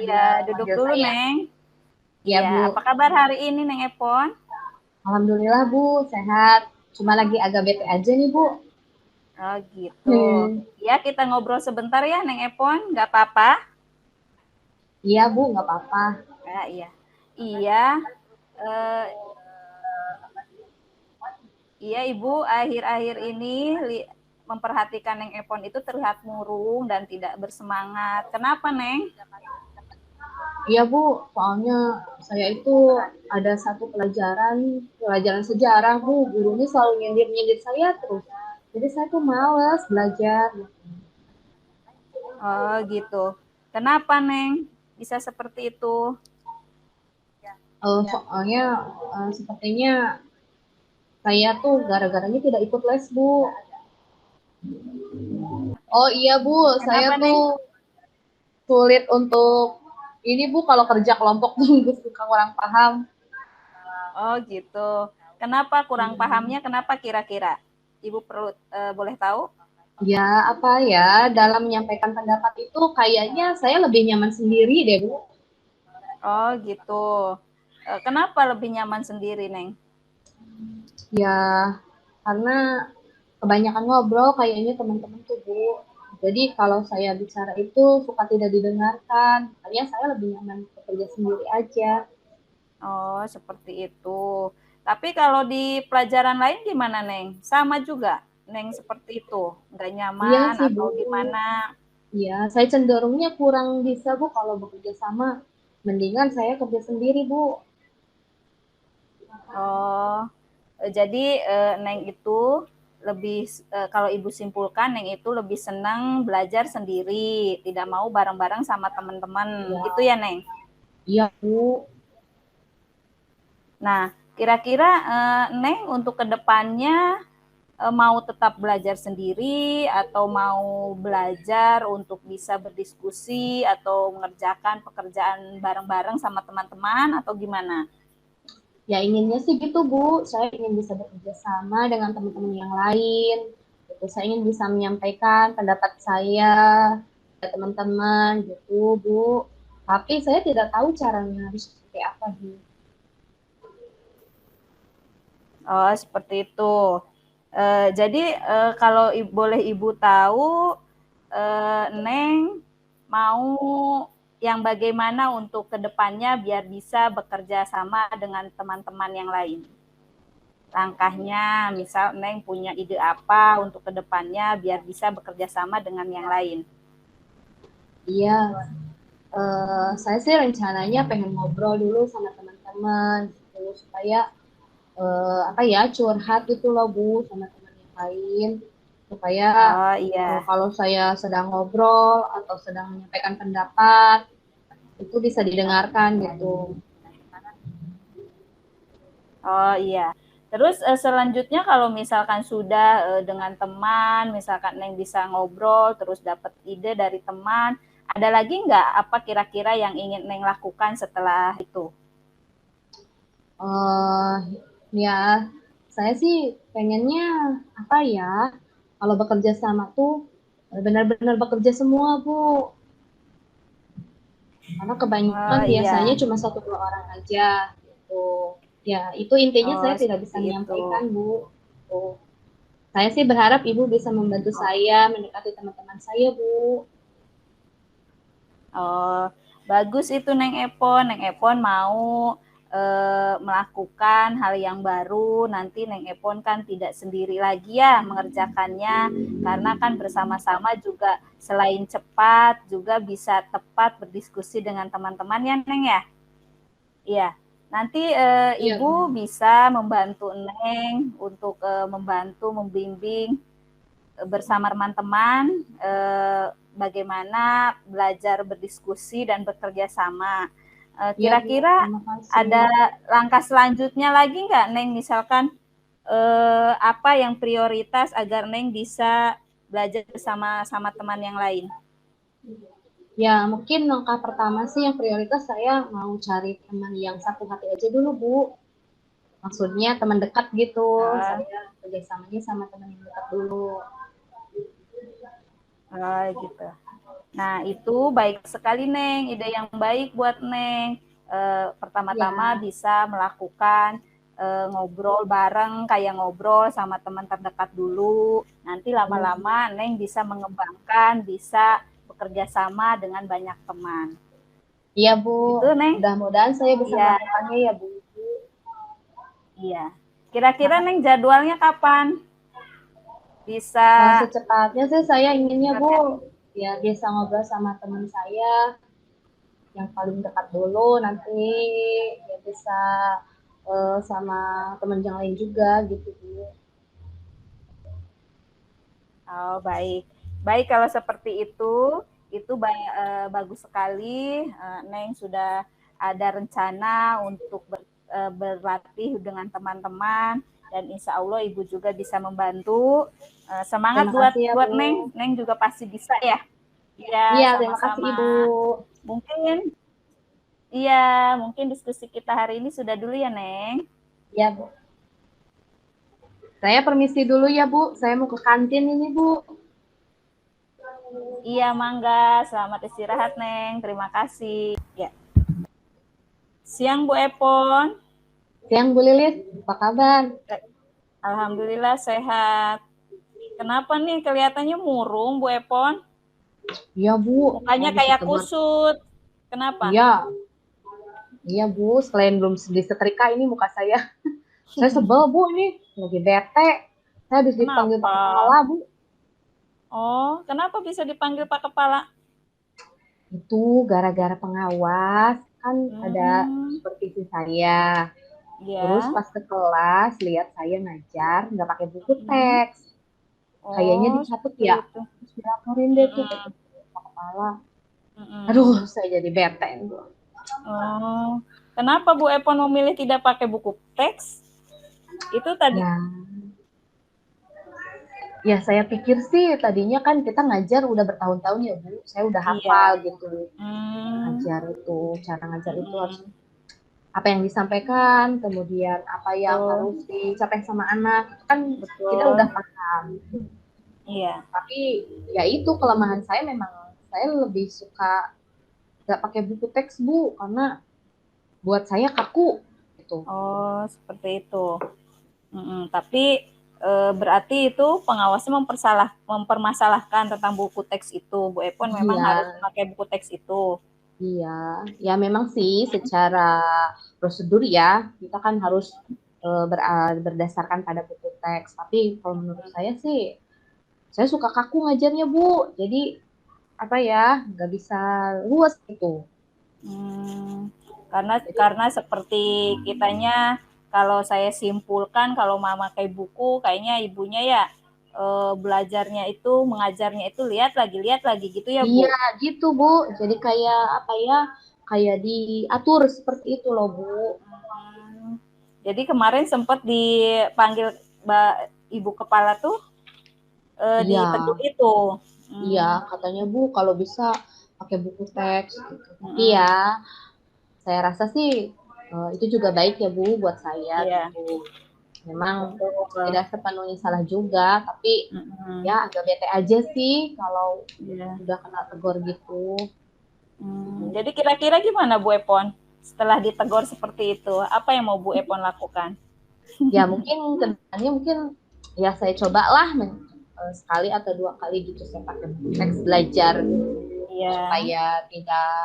Iya, dia duduk manggil dulu, saya. Neng. Iya, Iya, Bu. apa kabar hari ini, Neng Epon? Alhamdulillah, Bu. Sehat. Cuma lagi agak bete aja nih, Bu. Oh, gitu. Hmm. Ya, kita ngobrol sebentar ya, Neng Epon. Nggak apa-apa? Iya, Bu. Nggak apa-apa. Ya, iya. Iya, eh, iya Ibu, akhir-akhir ini memperhatikan Neng Epon itu terlihat murung dan tidak bersemangat. Kenapa, Neng? Iya, Bu. Soalnya saya itu ada satu pelajaran sejarah, Bu. Gurunya selalu nyindir-nyindir saya terus. Jadi saya tuh males belajar. Oh, gitu. Kenapa, Neng? Bisa seperti itu? Soalnya sepertinya saya tuh gara-garanya tidak ikut les, Bu. Oh iya, Bu. Saya Kenapa, tuh Neng? sulit untuk ini, Bu, kalau kerja kelompok tuh suka kurang paham. Oh, gitu. Kenapa kurang pahamnya? Kenapa kira-kira? Ibu perlu boleh tahu? Ya, apa ya, dalam menyampaikan pendapat itu kayaknya saya lebih nyaman sendiri deh, Bu. Oh, gitu. Kenapa lebih nyaman sendiri, Neng? Ya, karena kebanyakan ngobrol kayaknya teman-teman tuh, Bu. Jadi kalau saya bicara itu suka tidak didengarkan. Makanya saya lebih nyaman bekerja sendiri aja. Oh, seperti itu. Tapi kalau di pelajaran lain gimana, Neng? Sama juga, Neng seperti itu? Nggak Iya nyaman sih, Bu. atau gimana? Iya, saya cenderungnya kurang bisa, Bu, kalau bekerja sama. Mendingan saya kerja sendiri, Bu. Oh, jadi Neng itu lebih kalau Ibu simpulkan Neng itu lebih senang belajar sendiri, tidak mau bareng-bareng sama teman-teman. Iya, Itu ya, Neng? iya, Bu. Nah, kira-kira Neng untuk kedepannya mau tetap belajar sendiri atau mau belajar untuk bisa berdiskusi atau mengerjakan pekerjaan bareng-bareng sama teman-teman atau gimana? Ya inginnya sih gitu, Bu. Saya ingin bisa bekerja sama dengan teman-teman yang lain. Gitu. Saya ingin bisa menyampaikan pendapat saya ke teman-teman gitu, Bu. Tapi saya tidak tahu caranya harus seperti apa, Bu. Oh, seperti itu. Jadi kalau boleh Ibu tahu, Neng mau yang bagaimana untuk kedepannya biar bisa bekerja sama dengan teman-teman yang lain? Langkahnya, misal Neng punya ide apa untuk kedepannya biar bisa bekerja sama dengan yang lain? Iya, saya sih rencananya pengen ngobrol dulu sama teman-teman gitu supaya apa ya curhat gitu loh, Bu, sama teman yang lain supaya Oh iya, kalau saya sedang ngobrol atau sedang menyampaikan pendapat itu bisa didengarkan gitu. oh iya. Terus selanjutnya kalau misalkan sudah dengan teman, misalkan Neng bisa ngobrol, terus dapat ide dari teman, ada lagi nggak apa kira-kira yang ingin Neng lakukan setelah itu? eh Ya, saya sih pengennya apa ya, kalau bekerja sama tuh benar-benar bekerja semua, Bu. Karena kebanyakan Oh biasanya iya, cuma satu dua orang aja gitu. Ya, itu intinya oh saya tidak bisa seperti itu. menyampaikan, Bu. Tuh. Saya sih berharap Ibu bisa membantu saya mendekati teman-teman saya, Bu. Oh, bagus itu Neng Epon. Neng Epon mau melakukan hal yang baru. Nanti Neng Epon kan tidak sendiri lagi ya mengerjakannya, karena kan bersama-sama juga selain cepat juga bisa tepat berdiskusi dengan teman-teman ya Neng ya. Iya. Nanti Iya, Ibu Bu. bisa membantu Neng untuk membantu membimbing bersama teman-teman bagaimana belajar berdiskusi dan bekerja sama. Iya, Bu. Kira-kira Terima kasih. ada langkah selanjutnya lagi nggak, Neng? Misalkan apa yang prioritas agar Neng bisa belajar sama sama teman yang lain? Ya, mungkin langkah pertama sih yang prioritas saya mau cari teman yang satu hati aja dulu, Bu. Maksudnya teman dekat gitu. Uh, Saya kerjasamanya sama teman yang dekat dulu. gitu. Nah, itu baik sekali, Neng. Ide yang baik buat Neng. Pertama-tama Ya, bisa melakukan ngobrol bareng, kayak ngobrol sama teman terdekat dulu. Nanti benar Bu. lama-lama Neng bisa mengembangkan, bisa bekerja sama dengan banyak teman. Iya Bu, Gitu, Neng? mudah-mudahan saya bisa Iya, melakukannya ya Bu. iya. Kira-kira Makasih. Neng jadwalnya kapan? Bisa Secepatnya sih saya inginnya Bu, latihan. ya bisa ngobrol sama teman saya yang paling dekat dulu, nanti ya bisa sama teman yang lain juga gitu Bu. Oh, baik. Baik kalau seperti itu bagus sekali. Neng sudah ada rencana untuk berlatih dengan teman-teman dan insya Allah Ibu juga bisa membantu. Semangat Terima buat kasih ya buat Bu. Neng. Neng juga pasti bisa ya. Iya, Iya, terima kasih Ibu. sama-sama. Mungkin iya, mungkin diskusi kita hari ini sudah dulu ya, Neng. Iya Bu. Saya permisi dulu ya Bu, saya mau ke kantin ini Bu. Iya, mangga. Selamat istirahat, Neng. Terima kasih. Ya. Siang, Bu Epon. Siang Bu Lilis, apa kabar? Alhamdulillah sehat. Kenapa nih kelihatannya murung, Bu Epon? Iya Bu, saya Mukanya habis kayak ditegur. kusut. Kenapa? Iya, iya Bu, selain belum disetrika ini muka saya. Saya sebel Bu ini, lagi bete. Saya habis dipanggil Pak Kenapa? Kepala Bu. Oh, kenapa bisa dipanggil Pak Kepala? Itu gara-gara pengawas, kan ada Hmm, supervisi saya. Terus ya. pas ke kelas, lihat saya ngajar, nggak pakai buku Hmm. teks. Kayaknya Oh, dicabut seperti ya. itu. Terus dilaporin deh tuh ke Hmm, Pak Kepala. hmm. Aduh, saya jadi bete. Oh, kenapa Bu Epon memilih tidak pakai buku teks? Itu tadi. Ya, ya saya pikir sih tadinya kan kita ngajar udah bertahun-tahun ya Bu. Saya udah Iya. hafal gitu. Hmm, Ngajar itu, cara ngajar itu harus hmm. apa yang disampaikan, kemudian apa yang harus Betul, dicapai sama anak. Itu kan kita udah betul. paham. Iya. Tapi ya itu kelemahan saya memang saya lebih suka nggak pakai buku teks Bu karena buat saya kaku gitu. Oh, seperti itu. Tapi berarti itu pengawasnya mempermasalahkan tentang buku teks itu. Bu Epon memang Iya, harus memakai buku teks itu. iya, ya memang sih secara prosedur ya kita kan harus berdasarkan pada buku teks. Tapi kalau menurut saya suka kaku ngajarnya Bu. Jadi apa ya, nggak bisa luas gitu. Hmm, karena Jadi karena seperti kitanya kalau saya simpulkan kalau memakai buku kayaknya ibunya ya belajarnya itu mengajarnya itu lihat lagi gitu ya iya Bu. gitu Bu. Jadi kayak apa ya, kayak diatur seperti itu loh Bu. Hmm, jadi kemarin sempat dipanggil Ibu Kepala tuh Iya, ditegur itu. iya Hmm, katanya Bu kalau bisa pakai buku teks gitu. Tapi ya hmm, saya rasa sih itu juga baik ya Bu buat saya iya, gitu. Memang betul. tidak sepenuhnya salah juga, tapi ya Hmm, agak bete aja sih kalau iya. udah kena tegur gitu. Jadi kira-kira gimana Bu Epon? Setelah ditegur seperti itu, apa yang mau Bu Epon lakukan? Ya mungkin kedepannya mungkin ya saya cobalah sekali atau dua kali gitu saya pakai teks belajar Iya, supaya tidak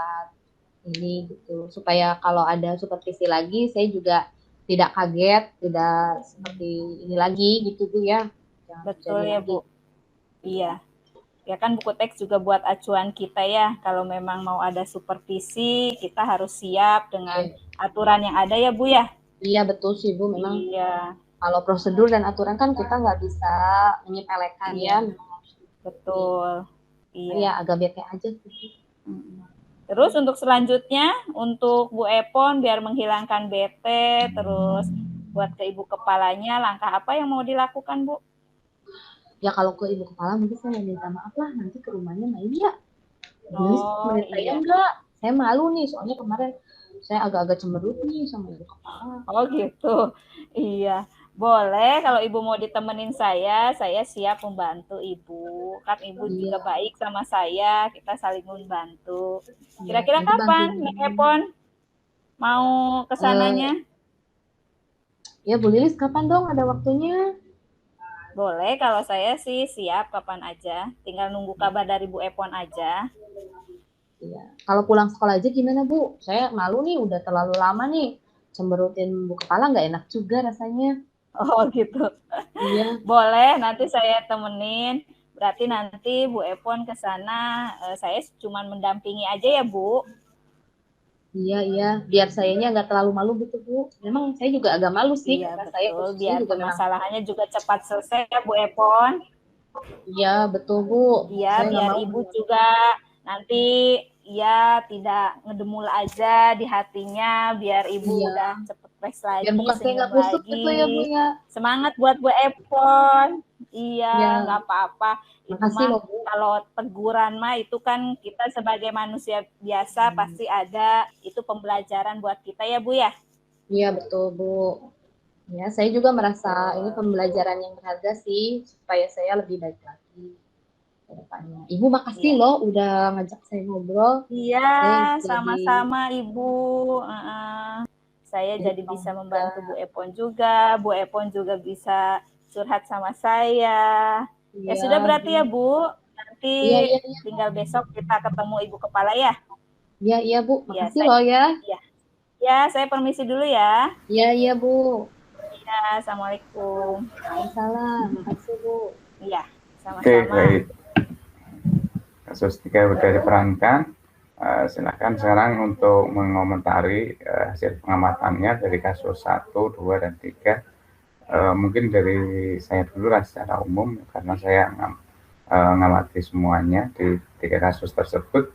ini gitu supaya kalau ada supervisi lagi saya juga tidak kaget tidak seperti ini lagi gitu Bu ya jangan betul terjadi ya lagi. Bu. Iya. Ya kan buku teks juga buat acuan kita ya. Kalau memang mau ada supervisi, kita harus siap dengan Oke. aturan yang ada ya Bu ya. Iya betul sih Bu memang Iya, kalau prosedur dan aturan kan kita nggak bisa menyepelekan ya iya, memang harus diikuti. betul. Ya Iya. agak bete aja sih. Terus untuk selanjutnya, untuk Bu Epon biar menghilangkan bete, terus buat ke ibu kepalanya, langkah apa yang mau dilakukan Bu? Ya kalau ke ibu kepala mungkin saya minta maaf lah nanti ke rumahnya main ya. Jadi Oh temenin saya iya, enggak? Saya malu nih soalnya kemarin saya agak-agak cemberut nih sama ibu kepala. oh gitu. Iya. Boleh, kalau Ibu mau ditemenin saya siap membantu Ibu. Kan Ibu juga Iya, baik sama saya, kita saling membantu. iya. Kira-kira Nanti kapan, bantuin. Nek Epon, mau Eh, kesananya? ya Bu Lilis, kapan dong ada waktunya? Boleh, kalau saya sih siap kapan aja. Tinggal nunggu kabar dari Bu Epon aja. Iya. Kalau pulang sekolah aja gimana Bu? Saya malu nih, udah terlalu lama nih. Cemberutin Bu kepala nggak enak juga rasanya. Oh gitu. Iya, Boleh, nanti saya temenin. Berarti nanti Bu Epon ke sana, saya cuma mendampingi aja ya Bu. iya, iya. Biar sayanya nggak terlalu malu gitu Bu. Memang saya juga agak malu sih, Iya karena saya betul, khususnya biar juga memang. permasalahannya juga cepat selesai ya Bu Epon. Iya, betul Bu. Iya, Saya nggak biar mau. Ibu juga nanti ya tidak ngedemul aja di hatinya, biar Ibu Iya, udah cepet fresh biar lagi, muka saya senyum nggak kusut gitu ya Bu lagi. ya. Semangat buat Bu Epon. Iya, Ya, nggak apa-apa. Itu makasih mah loh Bu. kalau teguran mah itu kan kita sebagai manusia biasa pasti ada. Itu pembelajaran buat kita ya Bu ya. Iya, betul Bu. Ya, saya juga merasa ini Betul. pembelajaran yang berharga sih, supaya saya lebih baik lagi ke depannya. Ibu makasih Iya. loh udah ngajak saya ngobrol. Iya, Saya jadi sama-sama Ibu. Saya jadi tahu bisa juga. membantu Bu Epon juga. Bu Epon juga bisa curhat sama saya. Ya Iya, sudah berarti ya Bu. Bu. Nanti Iya, iya, iya. tinggal besok kita ketemu Ibu Kepala ya. Iya, iya, Bu. Ya, Makasih saya loh ya. ya. Ya, saya permisi dulu ya. Iya, iya, Bu. Ya, Assalamualaikum. Waalaikumsalam. Makasih, Bu. Iya, Oke, sama-sama. baik. Kasus 3 sudah diperankan. Silakan sekarang untuk mengomentari hasil pengamatannya dari kasus 1, 2, dan 3. Mungkin dari saya dulu lah secara umum, karena saya mengamati semuanya di 3 kasus tersebut.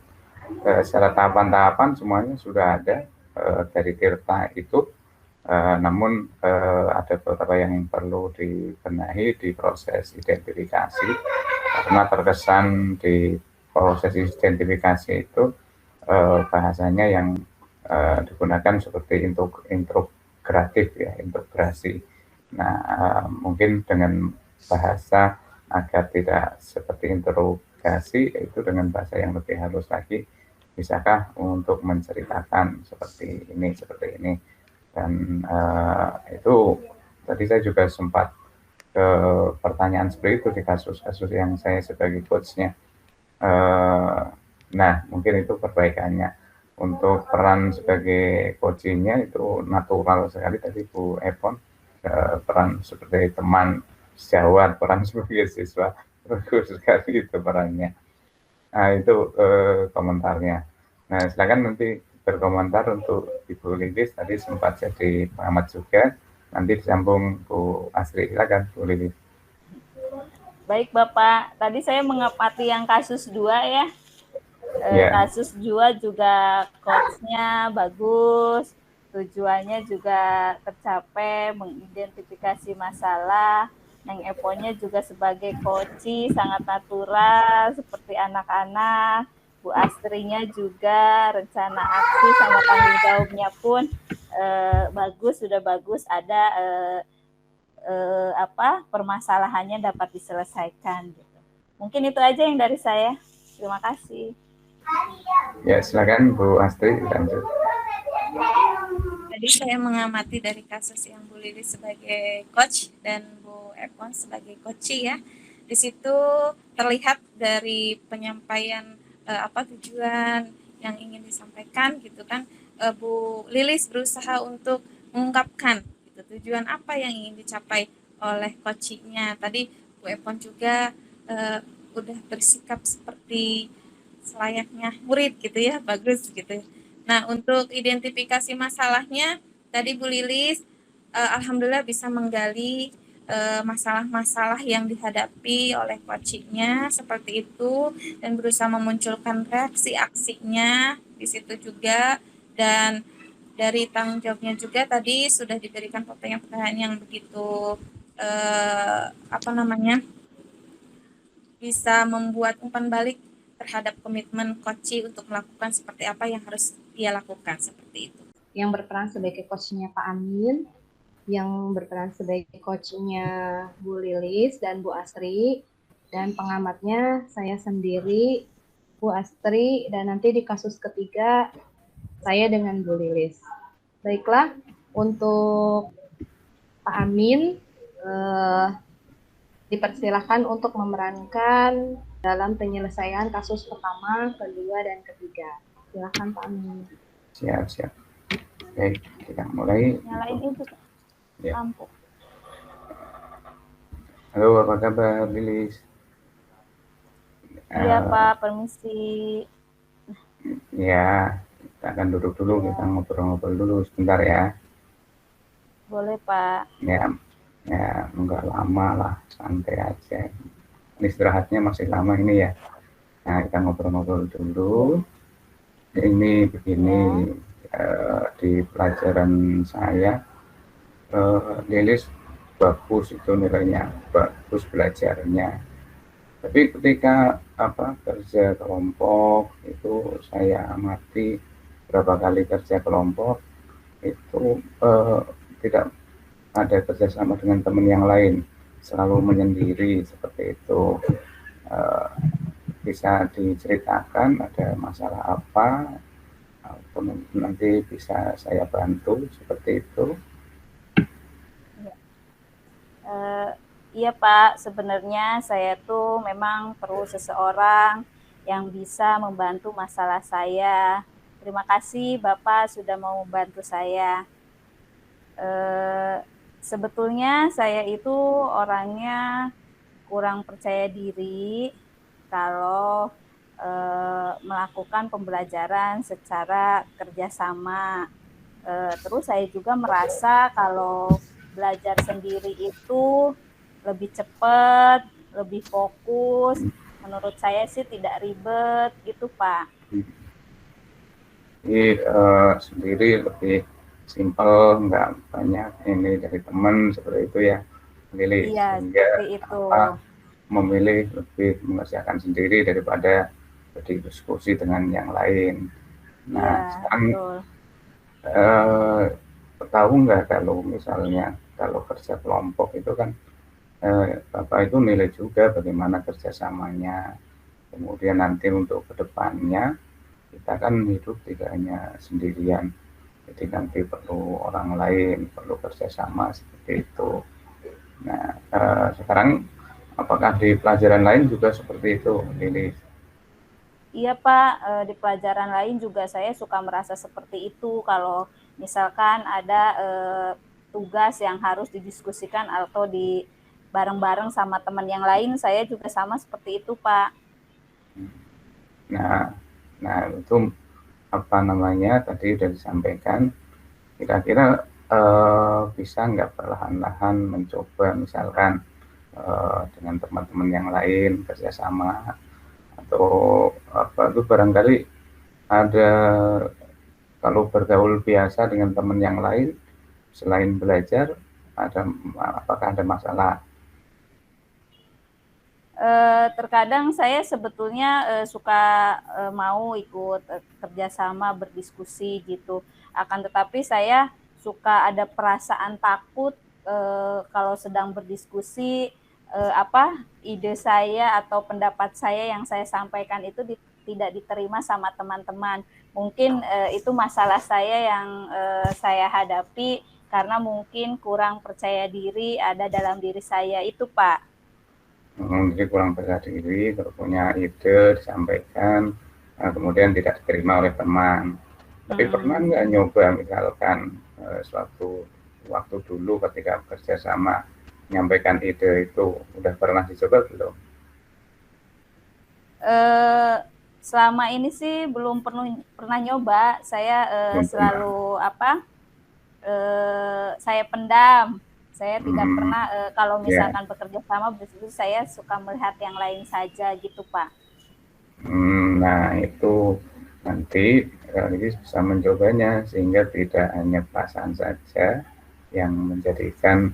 Secara tahapan-tahapan semuanya sudah ada dari Tirta itu. Namun ada beberapa yang perlu dibenahi di proses identifikasi, karena terkesan di proses identifikasi itu bahasanya yang digunakan seperti integratif ya, integrasi. Nah, mungkin dengan bahasa agar tidak seperti interogasi, itu dengan bahasa yang lebih halus lagi, bisakah untuk menceritakan seperti ini. Dan itu tadi saya juga sempat ke pertanyaan seperti itu di kasus-kasus yang saya sebagai coachnya. Nah, mungkin itu perbaikannya. Untuk peran sebagai coachingnya itu natural sekali tadi Bu Epon. Peran sebagai teman sejawat, peran sebagai siswa, bagus sekali itu perannya. Nah, itu komentarnya. Nah, silakan nanti berkomentar untuk Ibu Lilis, tadi sempat jadi pengamat juga. Nanti disambung Bu Astri, silakan Bu Lilis. Baik Bapak, tadi saya mengamati yang kasus 2 ya. Ya, Kasus 2 juga coach-nya bagus, tujuannya juga tercapai, mengidentifikasi masalah. Neng Eponya juga sebagai coach sangat natural, seperti anak-anak. Bu Astrinya juga rencana aksi sama tanggung jawabnya pun bagus, sudah bagus. Ada permasalahannya dapat diselesaikan. Gitu. Mungkin itu aja yang dari saya. Terima kasih. ya silakan Bu Astri lanjut. Tadi saya mengamati dari kasus yang Bu Lili sebagai coach dan Bu Epon sebagai coach ya. Di situ terlihat dari penyampaian tujuan yang ingin disampaikan gitu kan. Bu Lilis berusaha untuk mengungkapkan gitu, tujuan apa yang ingin dicapai oleh coachingnya. Tadi Bu Epon juga udah bersikap seperti selayaknya murid gitu ya, bagus gitu. Nah, untuk identifikasi masalahnya, tadi Bu Lilis alhamdulillah bisa menggali masalah-masalah yang dihadapi oleh coachingnya seperti itu dan berusaha memunculkan reaksi aksinya di situ juga, dan dari tanggung jawabnya juga tadi sudah diberikan pertanyaan-pertanyaan yang begitu bisa membuat umpan balik terhadap komitmen coach untuk melakukan seperti apa yang harus dia lakukan seperti itu. Yang berperan sebagai coachnya Pak Amin. yang berperan sebagai coachnya Bu Lilis dan Bu Astri, dan pengamatnya saya sendiri, Bu Astri, dan nanti di kasus ketiga saya dengan Bu Lilis. Baiklah, untuk Pak Amin dipersilakan untuk memerankan dalam penyelesaian kasus pertama, kedua, dan ketiga. Silakan Pak Amin. Siap. Baik, kita mulai. Nyalain itu Ya. lampu. Halo, apa kabar Lilis? Iya Pak, permisi. Ya, kita akan duduk dulu, kita ngobrol-ngobrol dulu sebentar ya. Boleh Pak. Ya, enggak lama lah, santai aja. Ini istirahatnya masih lama ini ya. Nah, kita ngobrol-ngobrol dulu. Ini begini, di pelajaran saya, Lilis bagus itu nilainya, bagus belajarnya. Tapi ketika kerja kelompok itu saya amati berapa kali kerja kelompok itu tidak ada kerjasama dengan teman yang lain, selalu menyendiri seperti itu. Bisa diceritakan ada masalah apa, atau nanti bisa saya bantu seperti itu. Iya Pak, sebenarnya saya tuh memang perlu seseorang yang bisa membantu masalah saya. Terima kasih Bapak sudah mau membantu saya. Sebetulnya saya itu orangnya kurang percaya diri kalau melakukan pembelajaran secara kerjasama. Terus saya juga merasa kalau belajar sendiri itu lebih cepat, lebih fokus. Menurut saya sih tidak ribet gitu Pak. Jadi sendiri lebih simpel, nggak banyak ini dari teman seperti itu ya, Lili. Iya, sehingga seperti itu. Memilih lebih mengerjakan sendiri daripada berdiskusi dengan yang lain. Nah, ya, sekarang betul. tahu nggak kalau misalnya kalau kerja kelompok itu kan Bapak itu nilai juga bagaimana kerjasamanya. Kemudian nanti untuk kedepannya kita kan hidup tidak hanya sendirian, jadi nanti perlu orang lain, perlu kerjasama seperti itu. Nah, sekarang apakah di pelajaran lain juga seperti itu, Lili? Iya Pak, di pelajaran lain juga saya suka merasa seperti itu. Kalau misalkan ada tugas yang harus didiskusikan atau di bareng-bareng sama teman yang lain, saya juga sama seperti itu Pak. Nah itu apa namanya tadi sudah disampaikan. Kira-kira bisa nggak perlahan-lahan mencoba misalkan dengan teman-teman yang lain kerjasama, atau apa itu barangkali ada, kalau bergaul biasa dengan teman yang lain selain belajar, apakah ada masalah? Terkadang saya sebetulnya suka mau ikut kerjasama berdiskusi gitu. Akan tetapi saya suka ada perasaan takut kalau sedang berdiskusi, ide saya atau pendapat saya yang saya sampaikan itu tidak diterima sama teman-teman. Mungkin itu masalah saya yang saya hadapi karena mungkin kurang percaya diri ada dalam diri saya itu Pak. Jadi kurang percaya diri, kalau punya ide disampaikan, kemudian tidak diterima oleh teman. Tapi pernah nggak nyoba misalkan suatu waktu dulu ketika kerja sama menyampaikan ide itu, udah pernah dicoba belum? Selama ini sih belum pernah nyoba. Saya selalu saya pendam. Saya tidak pernah kalau misalkan bekerja sama berdiskusi, saya suka melihat yang lain saja gitu Pak. Nah itu nanti ini bisa mencobanya sehingga tidak hanya perasaan saja yang menjadikan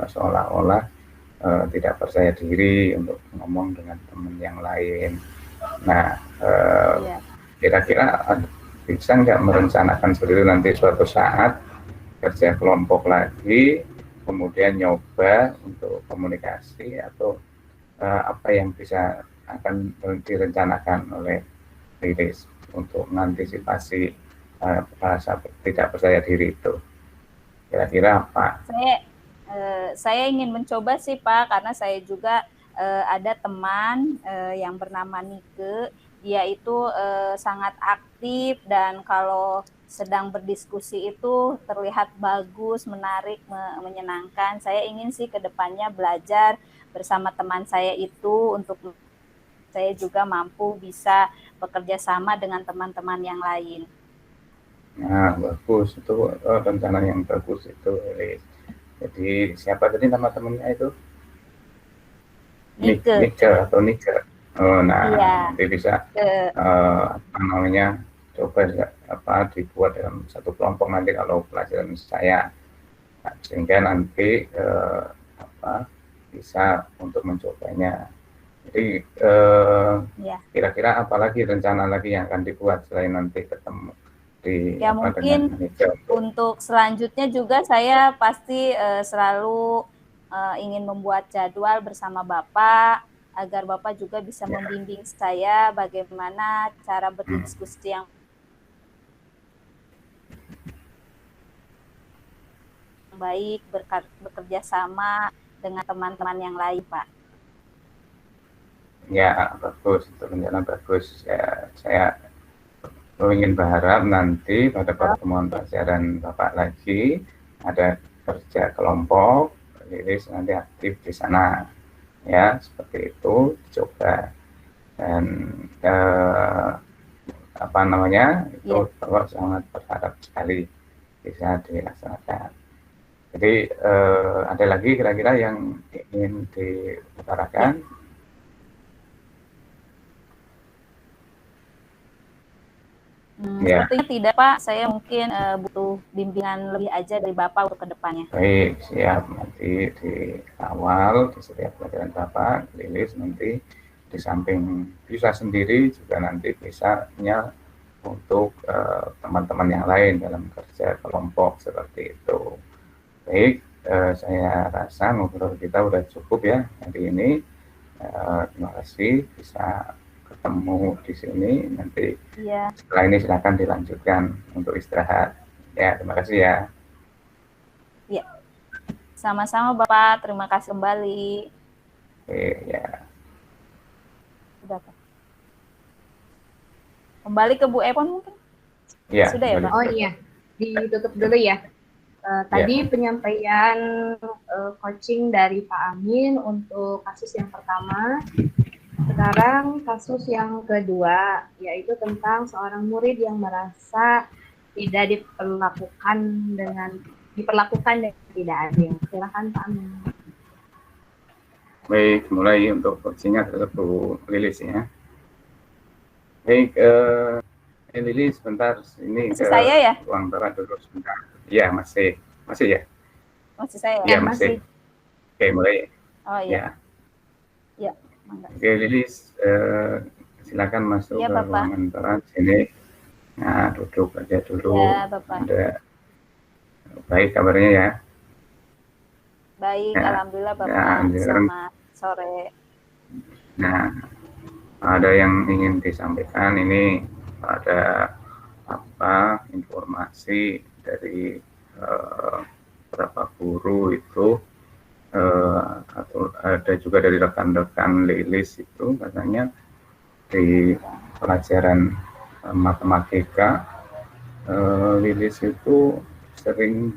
seolah-olah tidak percaya diri untuk ngomong dengan teman yang lain. Nah kira-kira bisa nggak merencanakan seperti itu nanti suatu saat kerja kelompok lagi, kemudian nyoba untuk komunikasi atau apa yang bisa akan direncanakan oleh Lilis untuk mengantisipasi rasa tidak percaya diri itu. Kira-kira apa? Saya ingin mencoba sih Pak, karena saya juga ada teman yang bernama Nike. Dia itu sangat aktif dan kalau sedang berdiskusi itu terlihat bagus, menarik, menyenangkan. Saya ingin sih ke depannya belajar bersama teman saya itu untuk saya juga mampu bisa bekerja sama dengan teman-teman yang lain. Nah, bagus, itu rencana yang bagus itu. Jadi siapa tadi nama temennya itu? Nike atau Nike. Oh, nah, iya. Nanti bisa apa namanya, coba dibuat dalam satu kelompok nanti kalau pelajaran saya, nah, sehingga nanti bisa untuk mencobanya. Jadi kira-kira apa lagi rencana lagi yang akan dibuat selain nanti ketemu di ya mungkin untuk selanjutnya juga saya pasti selalu ingin membuat jadwal bersama Bapak agar Bapak juga bisa membimbing saya bagaimana cara berdiskusi yang baik, bekerja sama dengan teman-teman yang lain, Pak. Ya, bagus, itu rencana bagus. Ya, saya ingin berharap nanti pada pertemuan pelajaran Bapak lagi ada kerja kelompok, Lilis nanti aktif di sana. Ya, seperti itu coba. Dan apa namanya, itu Bapak sangat berharap sekali bisa dilaksanakan. Jadi ada lagi kira-kira yang ingin diutarakan? Sepertinya tidak Pak, saya mungkin butuh bimbingan lebih aja dari Bapak untuk kedepannya. Baik, siap. Nanti di awal di setiap pelajaran Bapak, Lilis nanti di samping bisa sendiri juga nanti bisanya untuk teman-teman yang lain dalam kerja kelompok seperti itu. Baik, saya rasa ngobrol kita udah cukup ya hari ini. Terima kasih bisa ketemu di sini. Nanti setelah ini silakan dilanjutkan untuk istirahat. Ya, terima kasih ya. Ya, sama-sama Bapak. Terima kasih kembali. Oke, ya. Sudah Pak. Kembali ke Bu Epon mungkin? Ya, sudah ya Pak? Oh iya, ditutup dulu ya. Tadi penyampaian coaching dari Pak Amin untuk kasus yang pertama. Sekarang kasus yang kedua, yaitu tentang seorang murid yang merasa tidak diperlakukan dengan tidak adil. Silakan Pak Amin. Baik, mulai untuk coachingnya terhadap Bu Lilis ya. Baik, Lilis sebentar ini masih saya ya? Ruang Barat dulu sebentar. Iya, masih ya? Masih saya ya? Iya, masih. Oke, mulai. Oh iya. Ya. Oke, Lilis, silakan masuk ke Bapak. ruangan Barat sini. Nah, duduk aja dulu. Ya, Bapak. Baik kabarnya ya? Baik, ya. Alhamdulillah Bapak. Selamat sore. Nah, ada yang ingin disampaikan ini, ada informasi dari beberapa guru itu atau ada juga dari rekan-rekan Lilis itu katanya di pelajaran matematika Lilis itu sering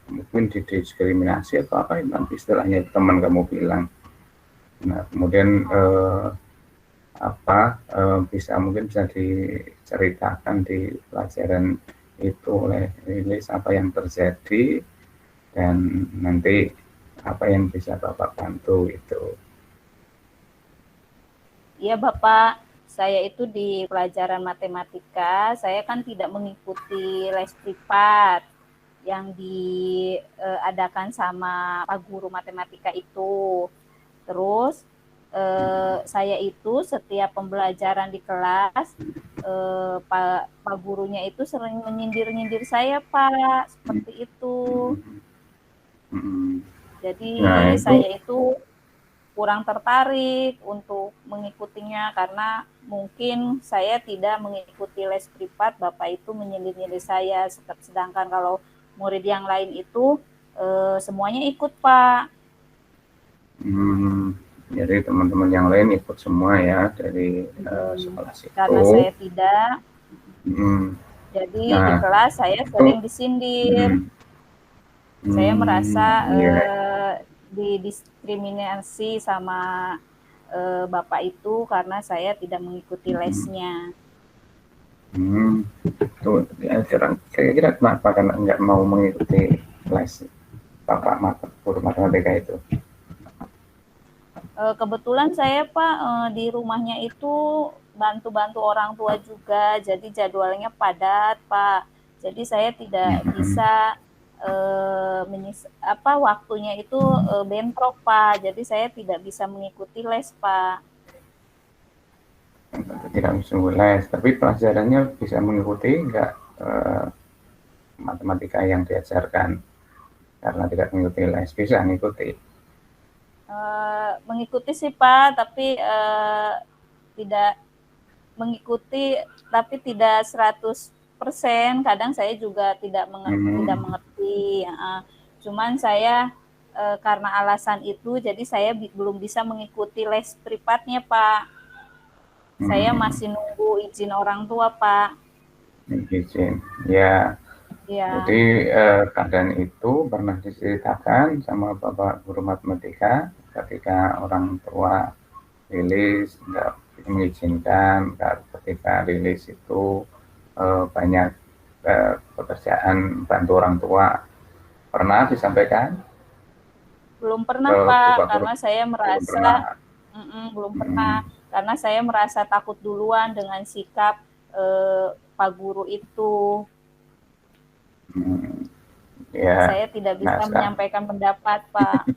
mungkin didiskriminasi atau apa nanti istilahnya teman kamu bilang. Nah, kemudian mungkin bisa diceritakan di pelajaran itu oleh Lilis apa yang terjadi dan nanti apa yang bisa Bapak bantu itu. Iya Bapak, saya itu di pelajaran matematika, saya kan tidak mengikuti les privat yang diadakan sama Pak Guru Matematika itu. Terus saya itu setiap pembelajaran di kelas, Pak gurunya itu sering menyindir-nyindir saya, Pak, seperti itu. Jadi saya itu kurang tertarik untuk mengikutinya karena mungkin saya tidak mengikuti les privat, Bapak itu menyindir-nyindir saya, sedangkan kalau murid yang lain itu semuanya ikut, Pak. Jadi teman-teman yang lain ikut semua ya dari sekolah situ. Karena saya tidak. Jadi di kelas saya sering disindir. Saya merasa didiskriminasi sama Bapak itu karena saya tidak mengikuti lesnya. Tuh, kira-kira kenapa karena nggak mau mengikuti les Bapak guru matematika itu? Kebetulan saya, Pak, di rumahnya itu bantu-bantu orang tua juga, jadi jadwalnya padat, Pak. Jadi saya tidak bisa waktunya itu bentrok, Pak. Jadi saya tidak bisa mengikuti les, Pak. Tidak bisa les, tapi pelajarannya bisa mengikuti nggak matematika yang diajarkan karena tidak mengikuti les, bisa mengikuti? Mengikuti sih, Pak, tapi tidak mengikuti, tapi tidak 100%. Kadang saya juga tidak mengerti. Cuman saya karena alasan itu, jadi saya belum bisa mengikuti les privatnya, Pak. Saya masih nunggu izin orang tua, Pak. Izin, ya. Jadi keadaan itu pernah diceritakan sama Bapak guru matematika ketika orang tua rilis nggak mengizinkan, ketika rilis itu banyak pekerjaan bantu orang tua. Pernah disampaikan? Belum pernah, Pak, karena saya merasa belum pernah, karena saya merasa takut duluan dengan sikap Pak guru itu. Saya tidak bisa menyampaikan pendapat, Pak.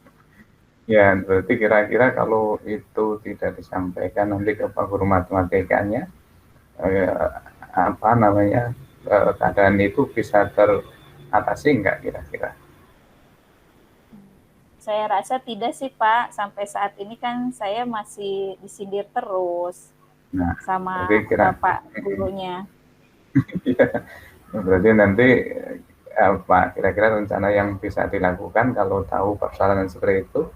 Ya, berarti kira-kira kalau itu tidak disampaikan nanti ke Pak guru matematikanya, keadaan itu bisa teratasi nggak kira-kira? Saya rasa tidak sih, Pak. Sampai saat ini kan saya masih disindir terus sama Bapak gurunya. Berarti nanti apa kira-kira rencana yang bisa dilakukan kalau tahu persoalan seperti itu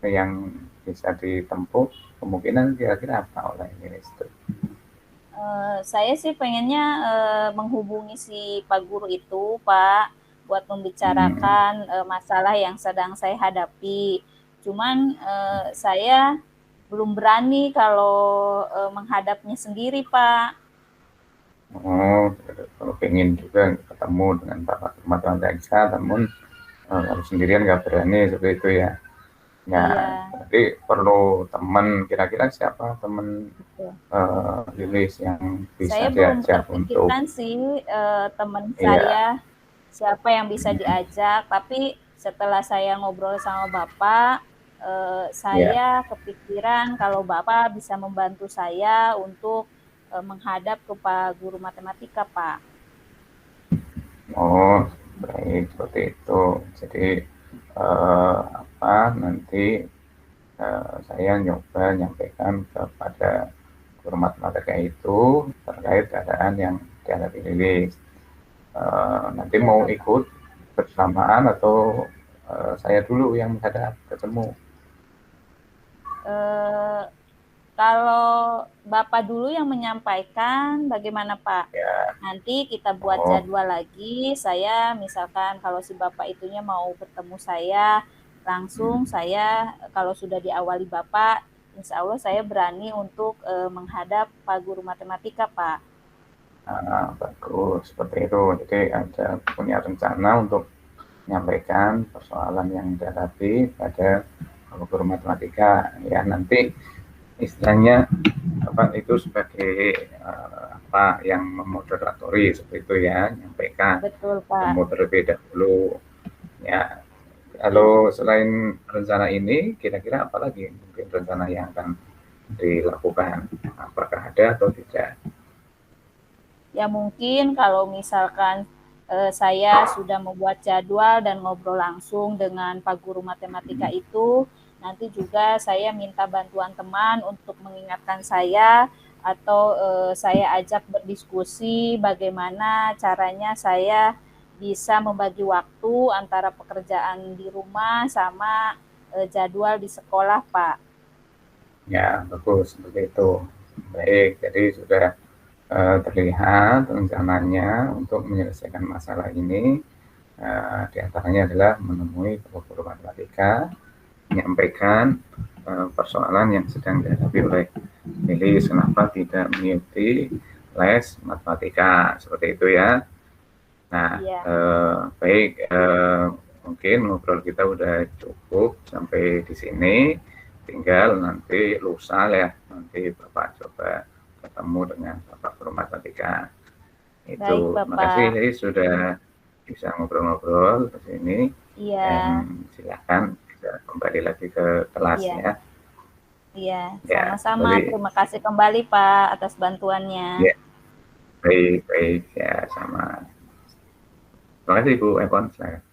yang bisa ditempuh, kemungkinan kira-kira apa oleh minister? Saya sih pengennya menghubungi si Pak guru itu, Pak, buat membicarakan masalah yang sedang saya hadapi. Cuman saya belum berani kalau menghadapnya sendiri, Pak. Kalau pengen juga ketemu dengan Bapak matematika, namun kalau sendirian nggak berani seperti itu ya. Berarti perlu teman, kira-kira siapa teman Lilis yang bisa diajak untuk? Saya belum terpikirkan sih teman saya siapa yang bisa diajak, tapi setelah saya ngobrol sama Bapak, saya kepikiran kalau Bapak bisa membantu saya untuk menghadap ke Pak guru matematika, Pak. Oh, baik, seperti itu. Jadi nanti saya nyoba nyampaikan kepada guru matematika itu terkait keadaan yang dihadapi Lilis. Nanti mau ikut bersamaan atau saya dulu yang menghadap ketemu? Kalau Bapak dulu yang menyampaikan, bagaimana Pak? Nanti kita buat jadwal lagi. Saya misalkan kalau si Bapak itunya mau bertemu saya, langsung saya kalau sudah diawali Bapak, insya Allah saya berani untuk menghadap Pak guru matematika, Pak. Bagus, seperti itu. Jadi ada punya rencana untuk menyampaikan persoalan yang dihadapi pada guru matematika. Ya, nanti istilahnya itu sebagai yang memoderatori seperti itu ya, menyampaikan. Betul, Pak. Terlebih dahulu ya, Lalu selain rencana ini, kira-kira apa lagi mungkin rencana yang akan dilakukan? Apakah ada atau tidak? Ya mungkin kalau misalkan saya sudah membuat jadwal dan ngobrol langsung dengan Pak Guru Matematika itu, nanti juga saya minta bantuan teman untuk mengingatkan saya atau saya ajak berdiskusi bagaimana caranya saya bisa membagi waktu antara pekerjaan di rumah sama jadwal di sekolah, Pak. Ya, bagus seperti itu. Baik, jadi sudah terlihat rencananya untuk menyelesaikan masalah ini. Di antaranya adalah menemui guru matematika, menyampaikan persoalan yang sedang dihadapi oleh Lilis, kenapa tidak mengikuti les matematika, seperti itu ya. Nah, Iya. baik, mungkin ngobrol kita udah cukup sampai di sini. Tinggal nanti lusa ya, nanti Bapak coba ketemu dengan Bapak Guru Matematika. Baik, Itu, makasih Bapak. sudah bisa ngobrol-ngobrol ke sini. Iya. Dan silakan bisa kembali lagi ke kelas Iya. ya. Iya, Ya, sama-sama. kembali. Terima kasih kembali, Pak, atas bantuannya. Ya, baik ya, sama. Terima kasih Bu Epon. Silakan.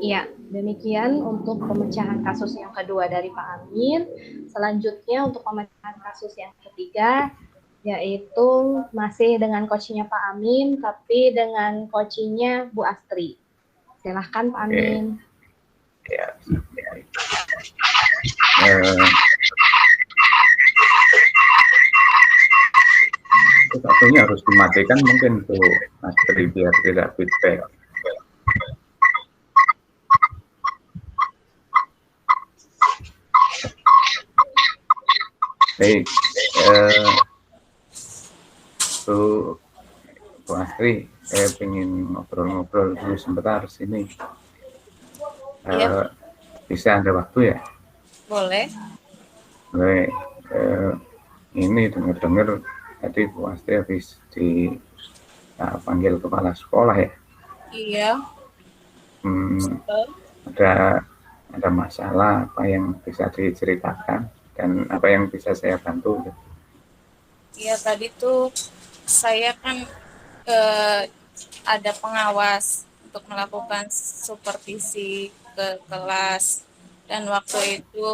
Iya, demikian untuk pemecahan kasus yang kedua dari Pak Amin. Selanjutnya untuk pemecahan kasus yang ketiga, yaitu masih dengan coachnya Pak Amin, tapi dengan coachnya Bu Astri. Silahkan Pak Amin. Ya. Satunya harus dimatikan mungkin tuh Astri biar tidak feedback. Baik, Bu Astri, saya ingin ngobrol-ngobrol dulu sebentar sini. Bisa ada waktu ya? Boleh. Baik, ini dengar-dengar tadi Bu Astri habis dipanggil kepala sekolah ya? Iya. Ada masalah apa yang bisa diceritakan dan apa yang bisa saya bantu? Iya, tadi tuh saya kan ada pengawas untuk melakukan supervisi ke kelas, dan waktu itu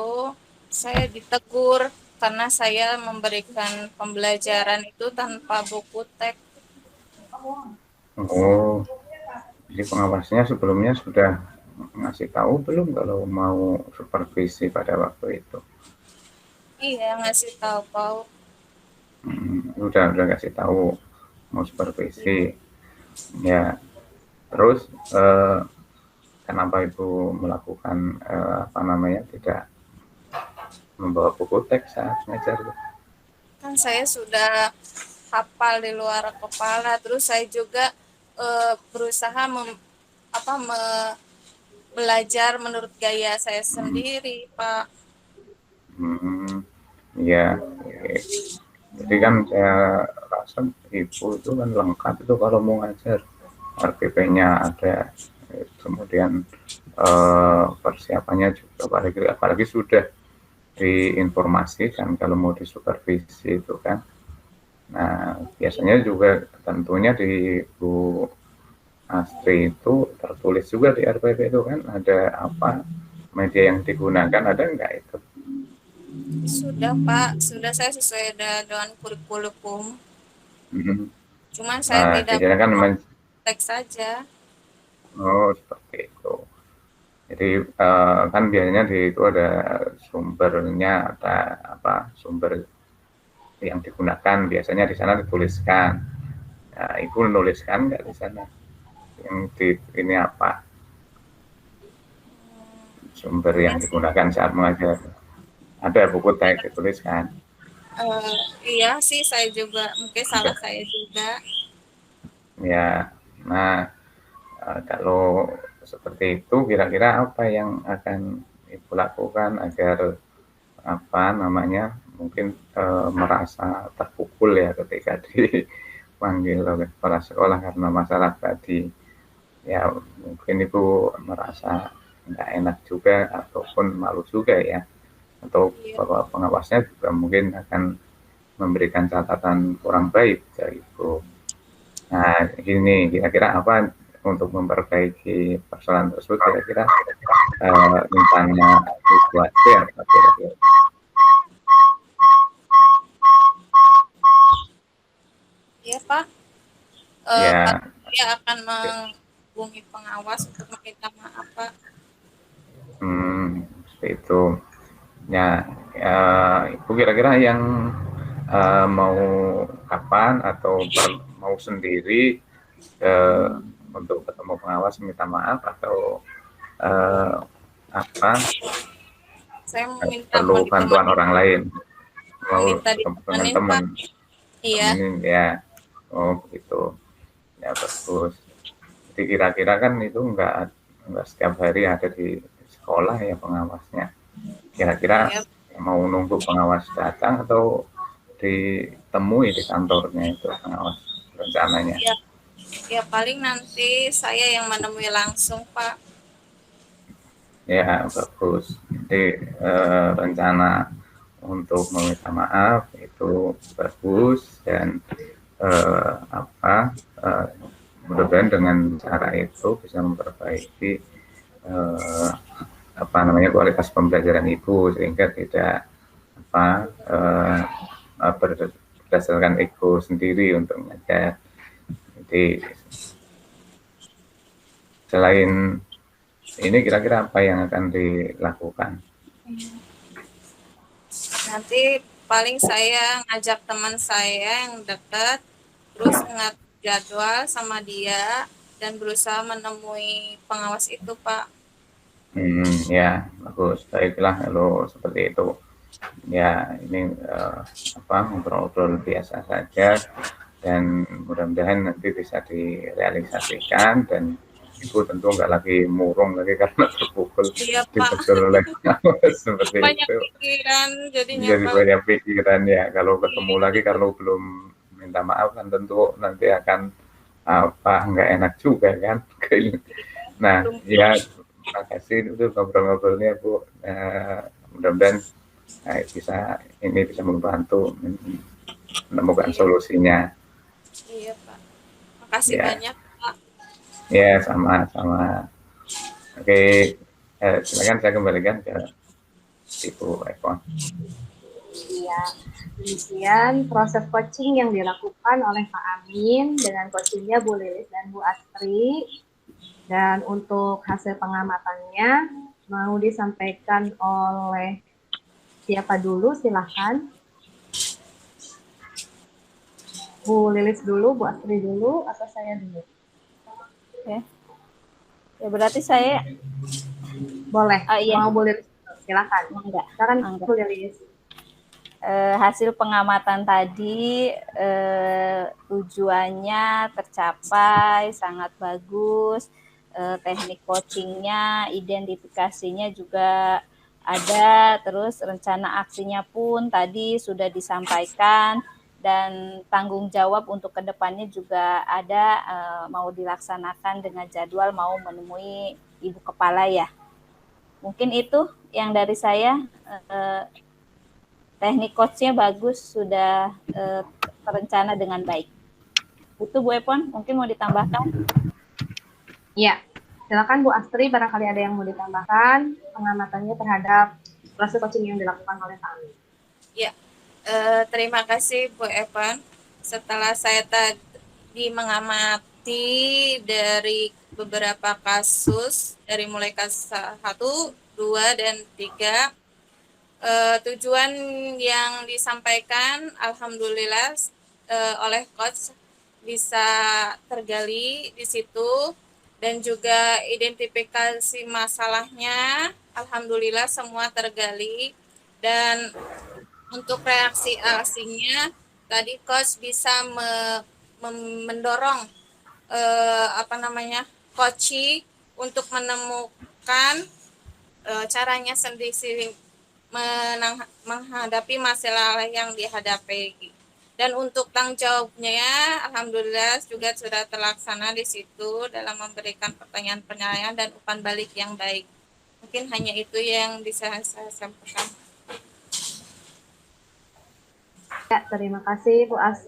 saya ditegur karena saya memberikan pembelajaran itu tanpa buku teks. Oh, jadi pengawasnya sebelumnya sudah ngasih tahu belum kalau mau supervisi pada waktu itu? Iya, ngasih tahu Pak. Udah kasih tahu mau supervisi. Ya, terus kenapa Ibu melakukan tidak membawa buku teks saat ngajar? Kan saya sudah hafal di luar kepala, terus saya juga berusaha belajar menurut gaya saya sendiri, Pak. Iya. Jadi kan saya rasa Ibu itu kan lengkap itu kalau mau ngajar. RPP-nya ada, kemudian persiapannya juga, apalagi sudah diinformasikan kalau mau disupervisi itu kan. Nah, biasanya juga tentunya di Bu Astri itu tertulis juga di RPP itu kan, ada apa media yang digunakan, ada enggak itu? Sudah Pak, sudah, saya sesuai dengan kurikulum. Cuman saya tidak kan teks saja. Oh, seperti itu. Jadi kan biasanya di itu ada sumbernya, ada sumber yang digunakan, biasanya di sana dituliskan. Nah, Ibu menuliskan nggak di sana? Yang ini apa? Sumber yang digunakan saat mengajar. Ada buku teks dituliskan. Iya sih, saya juga mungkin salah saya juga. Ya, nah kalau seperti itu kira-kira apa yang akan Ibu lakukan agar mungkin merasa terpukul ya ketika panggil oleh kepala sekolah karena masalah tadi. Ya mungkin Ibu merasa nggak enak juga ataupun malu juga ya, atau Iya. bahwa pengawasnya juga mungkin akan memberikan catatan kurang baik dari Ibu. Nah, ini kira-kira apa untuk memperbaiki persoalan tersebut, kira-kira rencana Ibu Astri apa kira-kira? Iya, Pak. Ya, Saya akan menghubungi pengawas untuk meminta maaf, Pak. seperti itu. Ya, Ibu kira-kira yang mau kapan atau mau sendiri untuk ketemu pengawas minta maaf, atau apa Saya meminta perlu bantuan orang lain, mau meminta ketemu dengan ditemenin, teman, Pak. Iya. temenin ya. Oh begitu, ya bagus. Jadi kira-kira kan itu enggak setiap hari ada di sekolah ya pengawasnya. Kira-kira Iya. mau nunggu pengawas datang atau ditemui di kantornya itu pengawas rencananya? Iya. Ya paling nanti saya yang menemui langsung, Pak. Ya bagus. Jadi rencana untuk meminta maaf itu bagus, dan mudah-mudahan dengan cara itu bisa memperbaiki kualitas pembelajaran Ibu, sehingga tidak berdasarkan ego sendiri untuk mengajar. Jadi selain ini kira-kira apa yang akan dilakukan? Nanti paling saya ngajak teman saya yang dekat, terus ngatur jadwal sama dia dan berusaha menemui pengawas itu, Pak. Ya bagus, baiklah kalau seperti itu. Ya ini ngobrol-ngobrol biasa saja, dan mudah-mudahan nanti bisa direalisasikan, dan Ibu tentu nggak lagi murung lagi karena terpukul, Iya, Pak. ditegur oleh seperti Banyak itu. pikiran jadinya, Jadi Pak. banyak pikiran ya, kalau ketemu lagi kalau belum minta maaf kan tentu nanti akan nggak enak juga kan. Nah ya, terima kasih untuk ngobrol-ngobrolnya Bu. Mudah-mudahan ini bisa membantu menemukan solusinya. Iya, Pak. Makasih Ya. banyak, Pak. Ya, sama-sama. Oke, silakan saya kembalikan ke Ibu Eko. Iya, demikian proses coaching yang dilakukan oleh Pak Amin dengan coachingnya Bu Lilis dan Bu Astri. Dan untuk hasil pengamatannya mau disampaikan oleh siapa dulu, silahkan. Bu Lilis dulu, Bu Astri dulu, atau saya dulu? Oke. Ya berarti saya boleh. Iya. Mau Bu Lilis, silahkan. Enggak. Silakan Bu Lilis. Hasil pengamatan tadi tujuannya tercapai, sangat bagus. Teknik coachingnya, identifikasinya juga ada, terus rencana aksinya pun tadi sudah disampaikan, dan tanggung jawab untuk kedepannya juga ada, mau dilaksanakan dengan jadwal, mau menemui Ibu Kepala ya. Mungkin itu yang dari saya. Teknik coachnya bagus, sudah terencana dengan baik. Itu Bu Epon, mungkin mau ditambahkan? Iya, silakan Bu Astri, barangkali ada yang mau ditambahkan pengamatannya terhadap proses coaching yang dilakukan oleh Pak Amin. Ya, terima kasih Bu Evan. Setelah saya tadi mengamati dari beberapa kasus, dari mulai kasus 1, 2, dan 3, tujuan yang disampaikan alhamdulillah oleh coach bisa tergali di situ, dan juga identifikasi masalahnya alhamdulillah semua tergali. Dan untuk reaksi aksinya tadi coach bisa mendorong coaching untuk menemukan caranya sendiri menghadapi masalah yang dihadapi. Dan untuk tanggung jawabnya, alhamdulillah juga sudah terlaksana di situ dalam memberikan pertanyaan-pertanyaan dan umpan balik yang baik. Mungkin hanya itu yang bisa saya sampaikan. Ya, terima kasih Bu As.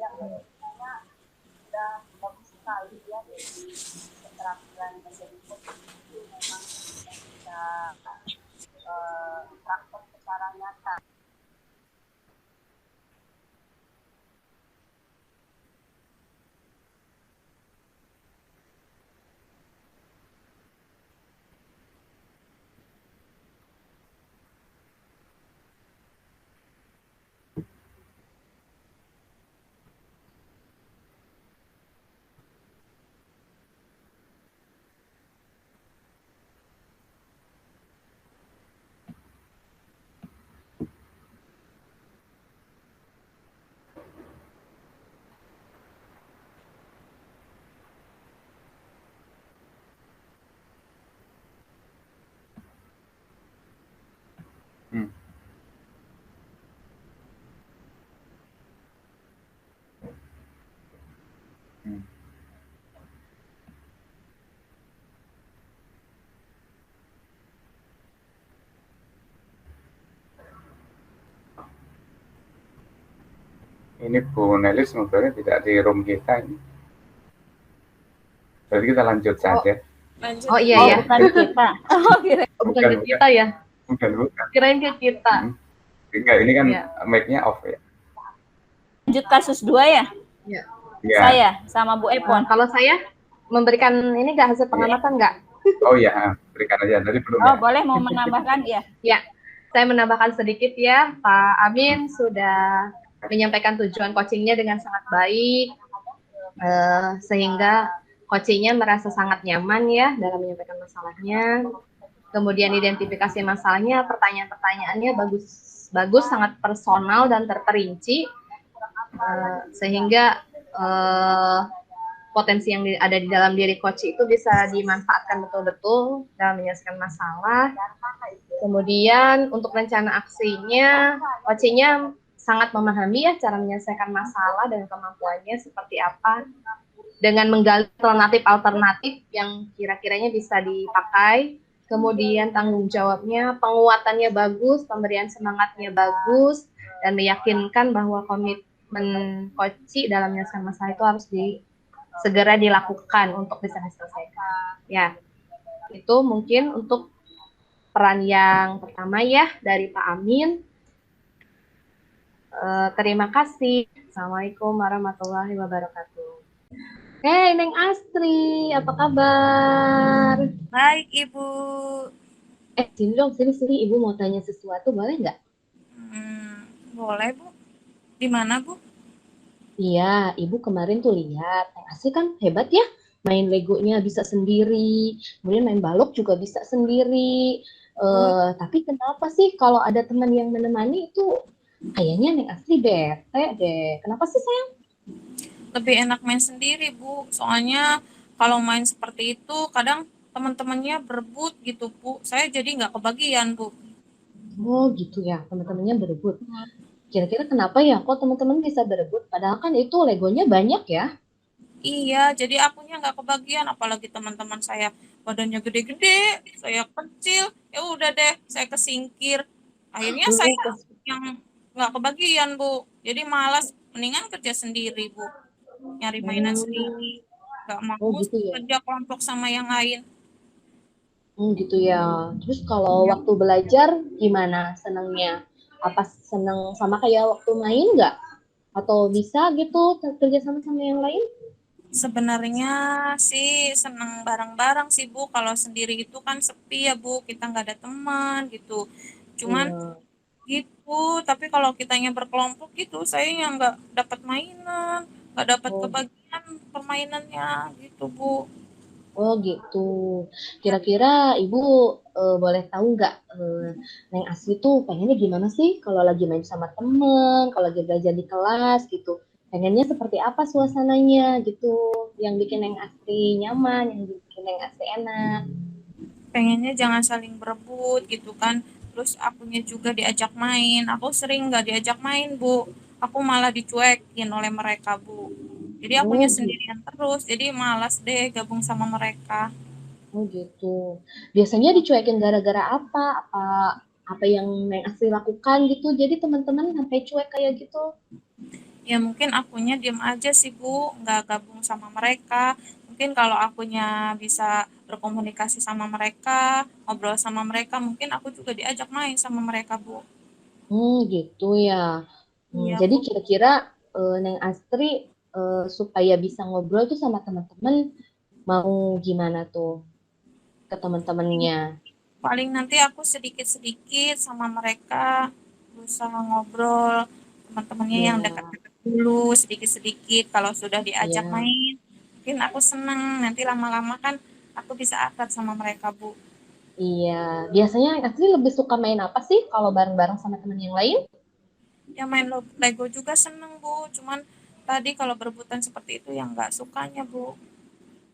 Hmm. Hmm. Ini Bu Nelis sebenarnya tidak di room kita ini. Berarti kita lanjut saja. Lanjut. Oh iya Oh, ya, bukan kita. Oh, kira bukan ke kita ya. Bukan. Kirain ke kita. Enggak, ini kan Iya. mic-nya off ya. lanjut kasus 2 ya? Iya. Iya. Saya sama Bu Epon. Kalau saya memberikan ini nggak hasil pengamatan nggak? Oh iya, berikan aja. Tadi belum Oh, ya. boleh mau menambahkan ya? Ya, saya menambahkan sedikit ya. Pak Amin sudah menyampaikan tujuan coachingnya dengan sangat baik, sehingga coachingnya merasa sangat nyaman ya dalam menyampaikan masalahnya. Kemudian identifikasi masalahnya, pertanyaan-pertanyaannya bagus, sangat personal dan terperinci, sehingga potensi yang ada di dalam diri coach itu bisa dimanfaatkan betul-betul dalam menyelesaikan masalah. Kemudian untuk rencana aksinya, coachnya sangat memahami ya cara menyelesaikan masalah dan kemampuannya seperti apa, dengan menggali alternatif yang kira-kiranya bisa dipakai. Kemudian tanggung jawabnya, penguatannya bagus, pemberian semangatnya bagus, dan meyakinkan bahwa komitmen coach dalam menyelesaikan masalah itu harus segera dilakukan untuk bisa diselesaikan. Ya, itu mungkin untuk peran yang pertama ya dari Pak Amin. Terima kasih. Assalamualaikum warahmatullahi wabarakatuh. Hei Neng Astri, apa kabar? Baik, Ibu. Sini dong, sini. Ibu mau tanya sesuatu, boleh nggak? Boleh, Bu. Di mana, Bu? Iya, Ibu kemarin tuh lihat, Neng Astri kan hebat ya, main Legonya bisa sendiri, kemudian main balok juga bisa sendiri. Tapi kenapa sih kalau ada teman yang menemani itu kayaknya Neng Astri bete deh. Kenapa sih sayang? Lebih enak main sendiri, Bu. Soalnya kalau main seperti itu kadang teman-temannya berebut gitu, Bu. Saya jadi nggak kebagian, Bu. Oh gitu ya, teman-temannya berebut. Kira-kira kenapa ya kok teman-teman bisa berebut? Padahal kan itu Legonya banyak ya. Iya, jadi akunya nggak kebagian. Apalagi teman-teman saya badannya gede-gede, saya kecil. Ya udah deh, saya kesingkir. Akhirnya saya yang nggak kebagian, Bu. Jadi malas, mendingan kerja sendiri, Bu. Nyari mainan sendiri. Nggak mau gitu ya. kerja kelompok sama yang lain. Gitu ya. Terus kalau waktu belajar gimana senangnya? Apa senang sama kayak waktu main nggak? Atau bisa gitu kerja sama yang lain? Sebenarnya sih senang bareng-bareng sih, Bu. Kalau sendiri itu kan sepi ya, Bu. Kita nggak ada teman gitu. Cuman gitu, tapi kalau kitanya berkelompok gitu, saya yang nggak dapat mainan, nggak dapat kebagian permainannya gitu, Bu. Oh gitu. Kira-kira Ibu boleh tahu nggak Neng Asli tuh pengennya gimana sih kalau lagi main sama temen, kalau lagi belajar di kelas gitu. Pengennya seperti apa suasananya gitu, yang bikin Neng Asli nyaman, yang bikin Neng Asli enak. Pengennya jangan saling berebut gitu kan. Terus akunya juga diajak main. Aku sering nggak diajak main, Bu. aku malah dicuekin oleh mereka, Bu. Jadi Oh, akunya gitu. sendirian terus, jadi malas deh gabung sama mereka. Oh, gitu. Biasanya dicuekin gara-gara apa? Apa yang Neng Asri lakukan gitu. Jadi teman-teman sampai cuek kayak gitu. Ya mungkin akunya diem aja sih, Bu, nggak gabung sama mereka. Mungkin kalau akunya bisa berkomunikasi sama mereka, ngobrol sama mereka, mungkin aku juga diajak main sama mereka, Bu. Gitu ya. Iya, Jadi Bu. kira-kira Neng Astri supaya bisa ngobrol tuh sama teman-teman mau gimana tuh ke teman-temannya? Paling nanti aku sedikit-sedikit sama mereka, berusaha ngobrol, teman-temannya yang Iya, dekat-dekat dulu, sedikit-sedikit. Kalau sudah diajak iya, main, mungkin aku seneng. Nanti lama-lama kan aku bisa akrab sama mereka, Bu. iya. Biasanya Neng Astri lebih suka main apa sih kalau bareng-bareng sama teman yang lain? Ya main Lego juga seneng, Bu. Cuman tadi kalau berebutan seperti itu yang nggak sukanya, Bu.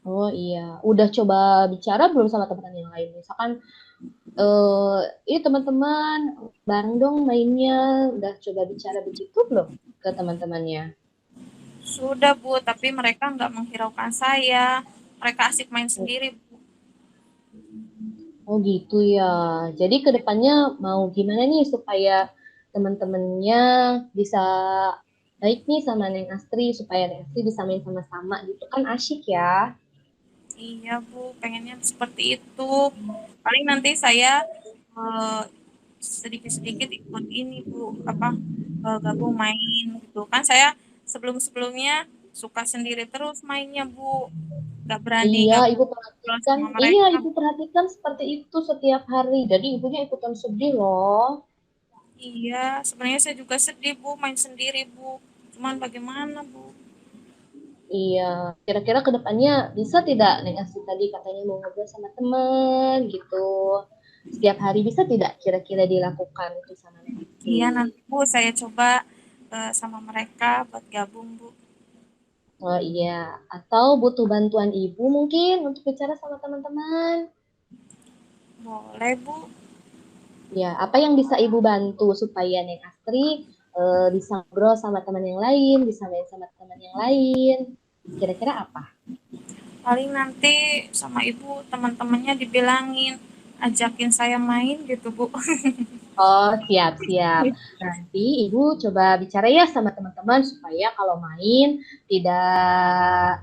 Oh iya, udah coba bicara belum sama teman-teman yang lain? Misalkan, ini teman-teman bareng dong mainnya, udah coba bicara begitu belum ke teman-temannya? Sudah, Bu, tapi mereka nggak menghiraukan saya. Mereka asik main sendiri, Bu. Oh gitu ya. Jadi kedepannya mau gimana nih supaya teman-temannya bisa baik nih sama Neng Astri, supaya Neng Astri bisa main sama-sama gitu kan asyik ya. Iya, Bu, pengennya seperti itu. Paling nanti saya eh, sedikit-sedikit ikut ini, Bu, apa gabung main gitu. Kan saya sebelum-sebelumnya suka sendiri terus mainnya, Bu. Gak berani Iya, gabung ibu perhatikan. sama Iya, mereka. ibu perhatikan seperti itu setiap hari. Jadi ibunya ikutan sedih loh. Iya, sebenarnya saya juga sedih, Bu, main sendiri, Bu. Cuman bagaimana, Bu? Iya, kira-kira kedepannya bisa tidak Neng Astri tadi katanya mau ngobrol sama teman gitu. Setiap hari bisa tidak kira-kira dilakukan itu sama Neng Astri? Iya, nanti, Bu, saya coba sama mereka buat gabung, Bu. Oh iya, atau butuh bantuan ibu mungkin untuk bicara sama teman-teman. Boleh, Bu. Ya, apa yang bisa ibu bantu supaya Neng Astri bisa ngobrol sama teman yang lain, bisa main sama teman yang lain. Kira-kira apa? Paling nanti sama ibu teman-temannya dibilangin ajakin saya main gitu, Bu. Oh, siap-siap. Nanti ibu coba bicara ya sama teman-teman supaya kalau main tidak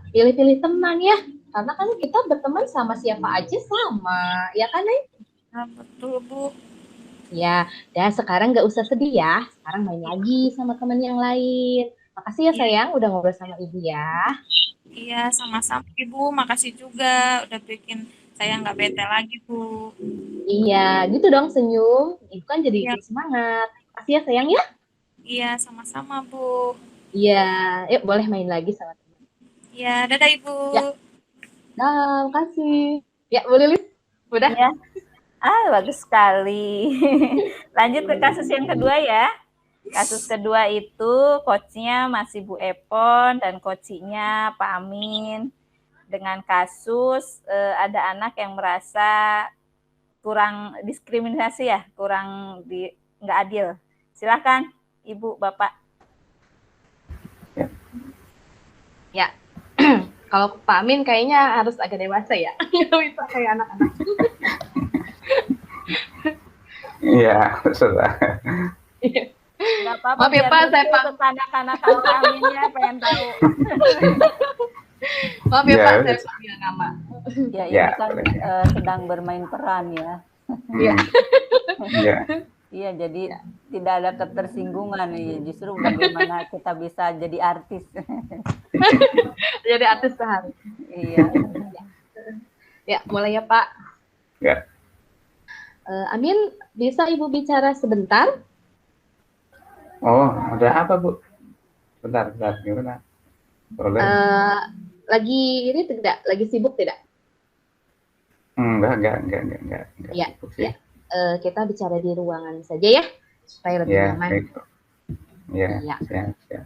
pilih-pilih teman ya. Karena kan kita berteman sama siapa aja sama, ya kan, Neng? Nah, betul, Bu. Ya, dan sekarang nggak usah sedih ya. Sekarang main lagi sama teman yang lain. Makasih ya Iya, sayang, udah ngobrol sama ibu ya. iya, sama-sama Ibu. Makasih juga udah bikin saya nggak bete lagi, Bu. Iya, gitu dong senyum. Ibu kan jadi Iya, ikut semangat. Makasih ya sayang ya. iya, sama-sama, Bu. Iya, yuk boleh main lagi sama teman. Iya, dadah, Ibu. Ya, dah, makasih. Ya, boleh Lis. Udah. Iya. Bagus sekali. Lanjut ke kasus yang kedua ya. Kasus kedua itu coachnya masih Bu Epon dan coachnya Pak Amin. Dengan kasus ada anak yang merasa kurang diskriminasi ya, nggak adil. Silakan Ibu, Bapak. Ya. Kalau Pak Amin kayaknya harus agak dewasa ya. Nggak bisa kayak anak-anak. Iya, sudah. Nggak apa-apa, Maaf ya biar Pak, saya lucu kekanak-kanakan Pak Aminnya, pengen tahu. Maaf ya Ya, Pak, saya udah. panggil nama. Ya, Ya, ini kan boleh. sedang bermain peran ya. Iya. Iya. Iya, jadi tidak ada ketersinggungan nih. Justru bagaimana kita bisa jadi artis. Jadi artis sehari. Iya. Ya, mulai ya Pak. Ya. Amin, bisa Ibu bicara sebentar? Oh, ada apa, Bu? Bentar, gimana? Boleh? Lagi ini tidak? Lagi sibuk tidak? Enggak Ya, sibuk sih. ya. Kita bicara di ruangan saja ya, supaya lebih Ya, nyaman. baik. Ya, Ya. siap.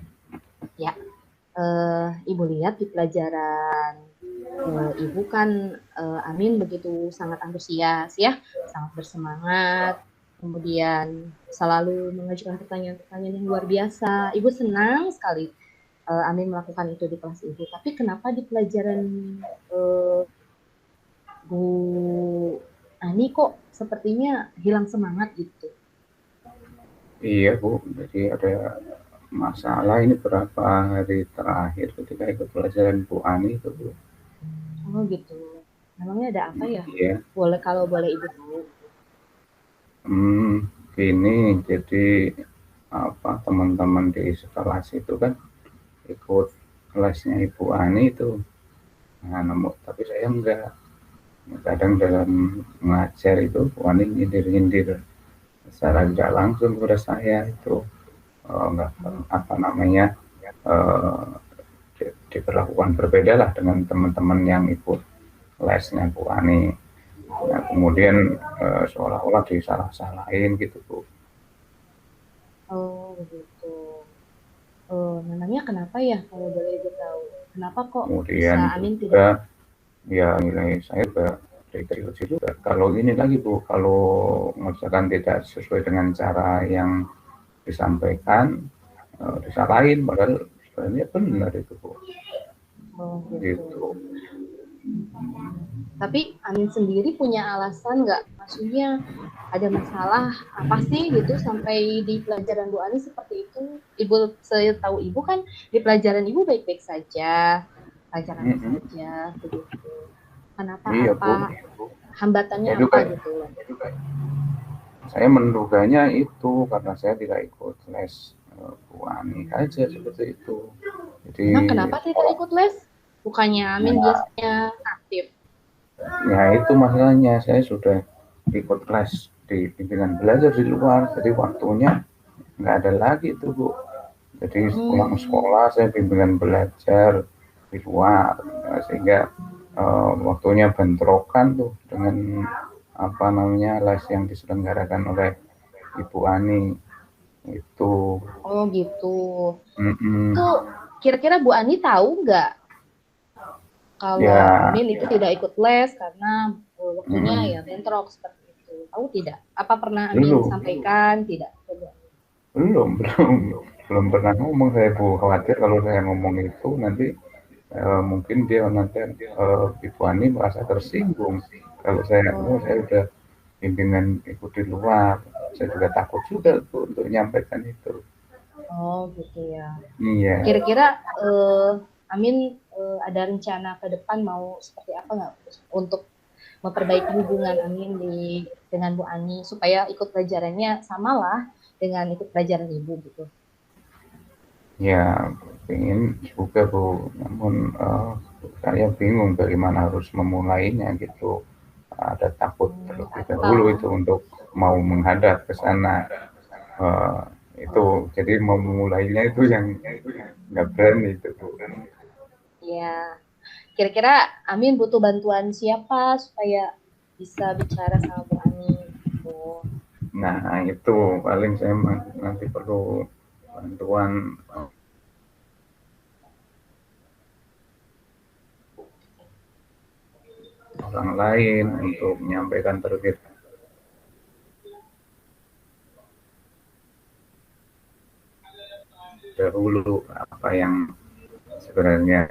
Ya, Ibu lihat di pelajaran Ibu kan Amin begitu sangat antusias ya, sangat bersemangat. kemudian selalu mengajukan pertanyaan-pertanyaan yang luar biasa. Ibu senang sekali Amin melakukan itu di kelas Ibu. Tapi kenapa di pelajaran Bu Ani kok sepertinya hilang semangat gitu? Iya Bu, jadi ada masalah ini beberapa hari terakhir ketika ikut pelajaran Bu Ani itu Bu. Oh gitu. Memangnya ada apa ya? Iya. Kalau boleh Ibu tahu. Gini, jadi teman-teman di sekelas itu kan ikut kelasnya Ibu Ani itu. Nah, tapi saya enggak. Kadang dalam mengajar itu Bu Ani nyindir-nyindir secara tidak langsung kepada saya itu diperlakukan berbeda lah dengan teman-teman yang ikut lesnya Bu Ani. Nah, kemudian seolah-olah disalah-salahin gitu Bu. Oh begitu. Namanya kenapa ya kalau boleh Ibu tahu? Kenapa kok kemudian bisa Amin juga tidak? Ya nilai saya juga juga. Kalau ini lagi Bu, kalau mengerjakan tidak sesuai dengan cara yang disampaikan, disalahin, padahal sebenarnya benar itu Bu. Oh Gitu. gitu. Tapi Amin sendiri punya alasan nggak? Maksudnya ada masalah apa sih gitu sampai di pelajaran Bu Ani seperti itu? Ibu, saya tahu Ibu kan di pelajaran Ibu baik-baik saja, pelajaran saja begitu. Kenapa Iya, apa Bu. hambatannya Itu apa gitu? Saya menduganya itu karena saya tidak ikut les Bu Ani aja seperti itu. Jadi Emang kenapa tidak ikut les? Bukannya Amin biasanya aktif? Ya itu masalahnya, saya sudah ikut kelas di bimbingan belajar di luar, jadi waktunya nggak ada lagi tuh Bu. Jadi pulang sekolah saya bimbingan belajar di luar, sehingga waktunya bentrokan tuh dengan les yang diselenggarakan oleh Ibu Ani itu. Oh gitu. Itu kira-kira Bu Ani tahu nggak kalau Amin itu tidak ikut les karena waktunya ya bentrok seperti itu? Tahu tidak? Apa pernah Amin sampaikan? Tidak. Belum pernah ngomong saya Bu. Khawatir kalau saya ngomong itu nanti mungkin dia nanti Ibu Ani merasa tersinggung. Kalau saya udah bimbingan ikut di luar, saya juga takut juga Bu untuk menyampaikan itu. Oh gitu ya. Iya. Kira-kira Amin ada rencana ke depan mau seperti apa nggak untuk memperbaiki hubungan Amin dengan Bu Ani supaya ikut pelajarannya samalah dengan ikut pelajaran Ibu gitu? Ya, ingin juga Bu, namun saya bingung bagaimana harus memulainya gitu. Ada takut terlebih dahulu itu untuk mau menghadap ke sana. Itu jadi memulainya itu yang nggak berani itu Bu. Ya, kira-kira Amin butuh bantuan siapa supaya bisa bicara sama Bu Ani? Nah itu paling saya nanti perlu bantuan orang lain untuk menyampaikan terlebih dahulu apa yang sebenarnya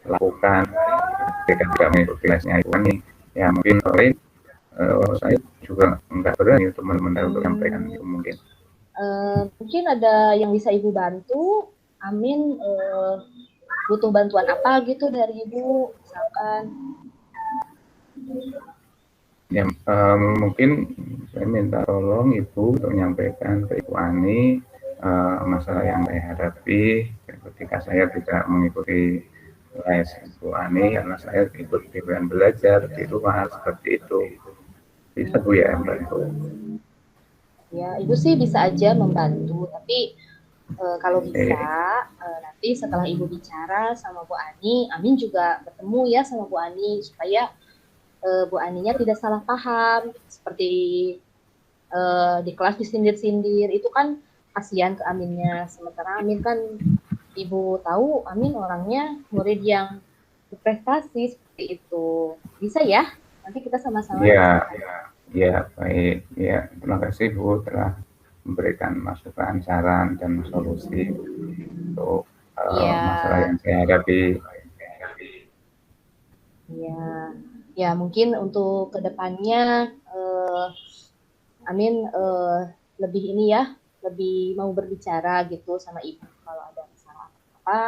lakukan ketika tidak mengikuti lesnya itu ini ya mungkin lain saya juga nggak berani teman-teman untuk menyampaikan itu mungkin. Mungkin ada yang bisa Ibu bantu. Amin butuh bantuan apa gitu dari Ibu misalkan? Ya mungkin saya minta tolong Ibu untuk menyampaikan ke Ibu Ani masalah yang saya hadapi ketika saya tidak mengikuti les Bu Ani karena saya ikut bimbingan belajar di luar seperti itu. Bisa Bu ya membantu? Ya, Ibu sih bisa aja membantu, tapi kalau bisa nanti setelah Ibu bicara sama Bu Ani, Amin juga bertemu ya sama Bu Ani supaya Bu Aninya tidak salah paham seperti di kelas disindir-sindir itu kan kasihan ke Aminnya. Sementara Amin kan Ibu tahu Amin orangnya murid yang berprestasi seperti itu. Bisa ya? Nanti kita sama-sama. Ya, baik. Ya, terima kasih Bu telah memberikan masukan, saran, dan solusi untuk masalah Iya, yang saya hadapi. iya. Ya, mungkin untuk kedepannya Amin lebih ini ya, lebih mau berbicara gitu sama ibu kalau ada masalah apa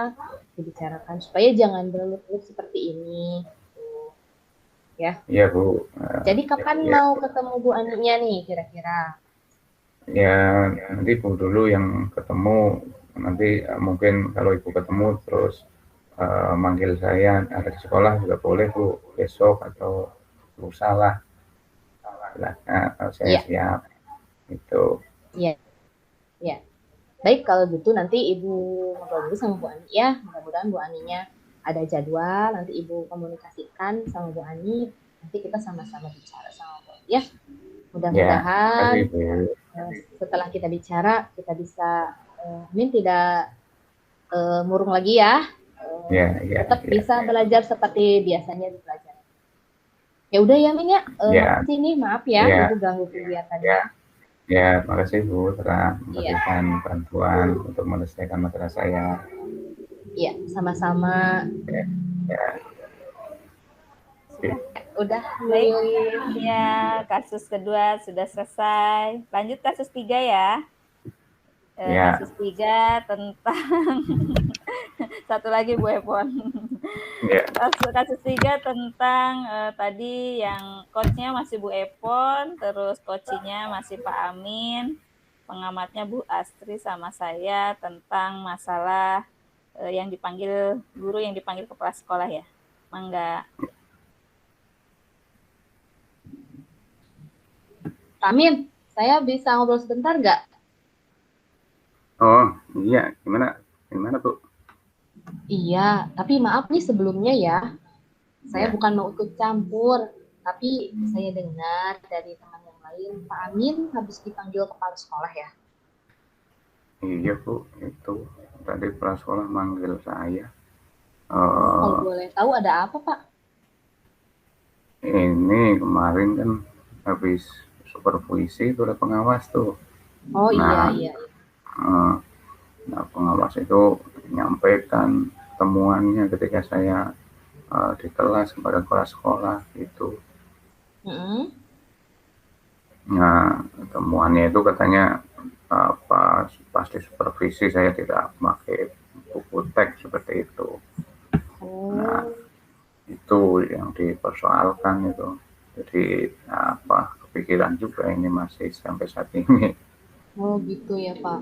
dibicarakan supaya jangan berlarut-larut seperti ini. Gitu. Ya. Iya Bu. Jadi kapan Ya, mau ketemu Bu Aninya nih kira-kira? ya, nanti Bu dulu yang ketemu. Nanti mungkin kalau Ibu ketemu terus manggil saya ada di sekolah juga boleh Bu, besok atau lusa lah. Silahkan, saya Iya, siap. Itu. iya, iya. Baik, kalau gitu nanti Ibu ngobrol dulu sama Bu Ani ya. Mudah-mudahan Bu Aninya ada jadwal, nanti Ibu komunikasikan sama Bu Ani, nanti kita sama-sama bicara sama Bu Ani ya. Ya, Mudah-mudahan kasih Bu. setelah kita bicara, kita bisa Amin tidak murung lagi ya. Ya, ya, Tetap ya. bisa belajar seperti biasanya belajar. Ya udah ya Min ya, Ya, makasih nih, maaf ya, ya, Ibu ganggu kegiatannya. ya. Ya, makasih Bu telah Iya, memberikan bantuan untuk menyelesaikan masalah saya. iya, sama-sama. Ya, ya. Oke. Udah, Baik, Lilin. ya kasus kedua sudah selesai. Lanjut kasus 3 ya. Ya, Kasus 3 tentang satu lagi Bu Epon. ya, Kasus 3 tentang tadi yang coachnya masih Bu Epon, terus coachnya masih Pak Amin, pengamatnya Bu Astri sama saya tentang masalah yang dipanggil guru yang dipanggil kepala sekolah ya. Mangga. Amin, saya bisa ngobrol sebentar nggak? oh iya, gimana Bu? Iya, tapi maaf nih sebelumnya ya, saya Ya, bukan mau ikut campur, tapi saya dengar dari teman yang lain, Pak Amin habis dipanggil kepala sekolah ya. iya Bu, itu tadi kepala sekolah manggil saya. Kalau boleh tahu ada apa Pak? Ini kemarin kan habis supervisi itu ada pengawas tuh. Oh Nah, iya. nah pengawas itu menyampaikan temuannya ketika saya di kelas kepada kepala sekolah gitu. Nah, temuannya itu katanya pas di supervisi saya tidak memakai buku teks seperti itu. Nah, itu yang dipersoalkan itu. Jadi kepikiran juga ini masih sampai saat ini. Oh gitu ya Pak.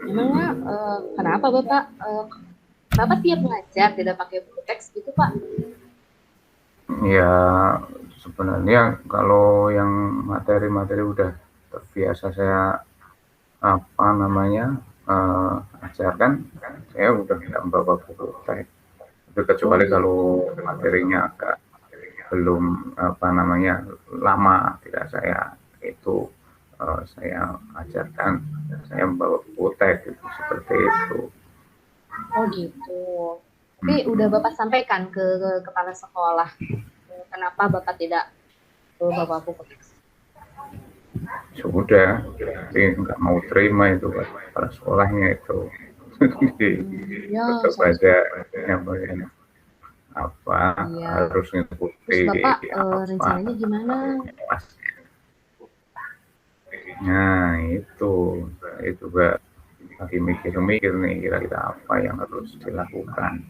Emangnya kenapa Bapak? Kenapa tiap mengajar tidak pakai buku teks gitu Pak? Ya sebenarnya kalau yang materi-materi udah terbiasa saya ajarkan, saya udah tidak membawa buku teks. Tapi kecuali kalau materinya agak belum lama tidak saya itu saya ajarkan, saya membawa buku teks gitu, seperti itu. Oh gitu. Tapi udah Bapak sampaikan ke kepala sekolah, kenapa Bapak tidak bawa buku teks? Sudah, tapi nggak mau terima itu kepala sekolahnya itu. Tetap aja nyampaikan harus ngikuti. Terus Bapak rencananya gimana? Nah itu juga lagi mikir-mikir nih kira-kira apa yang harus dilakukan.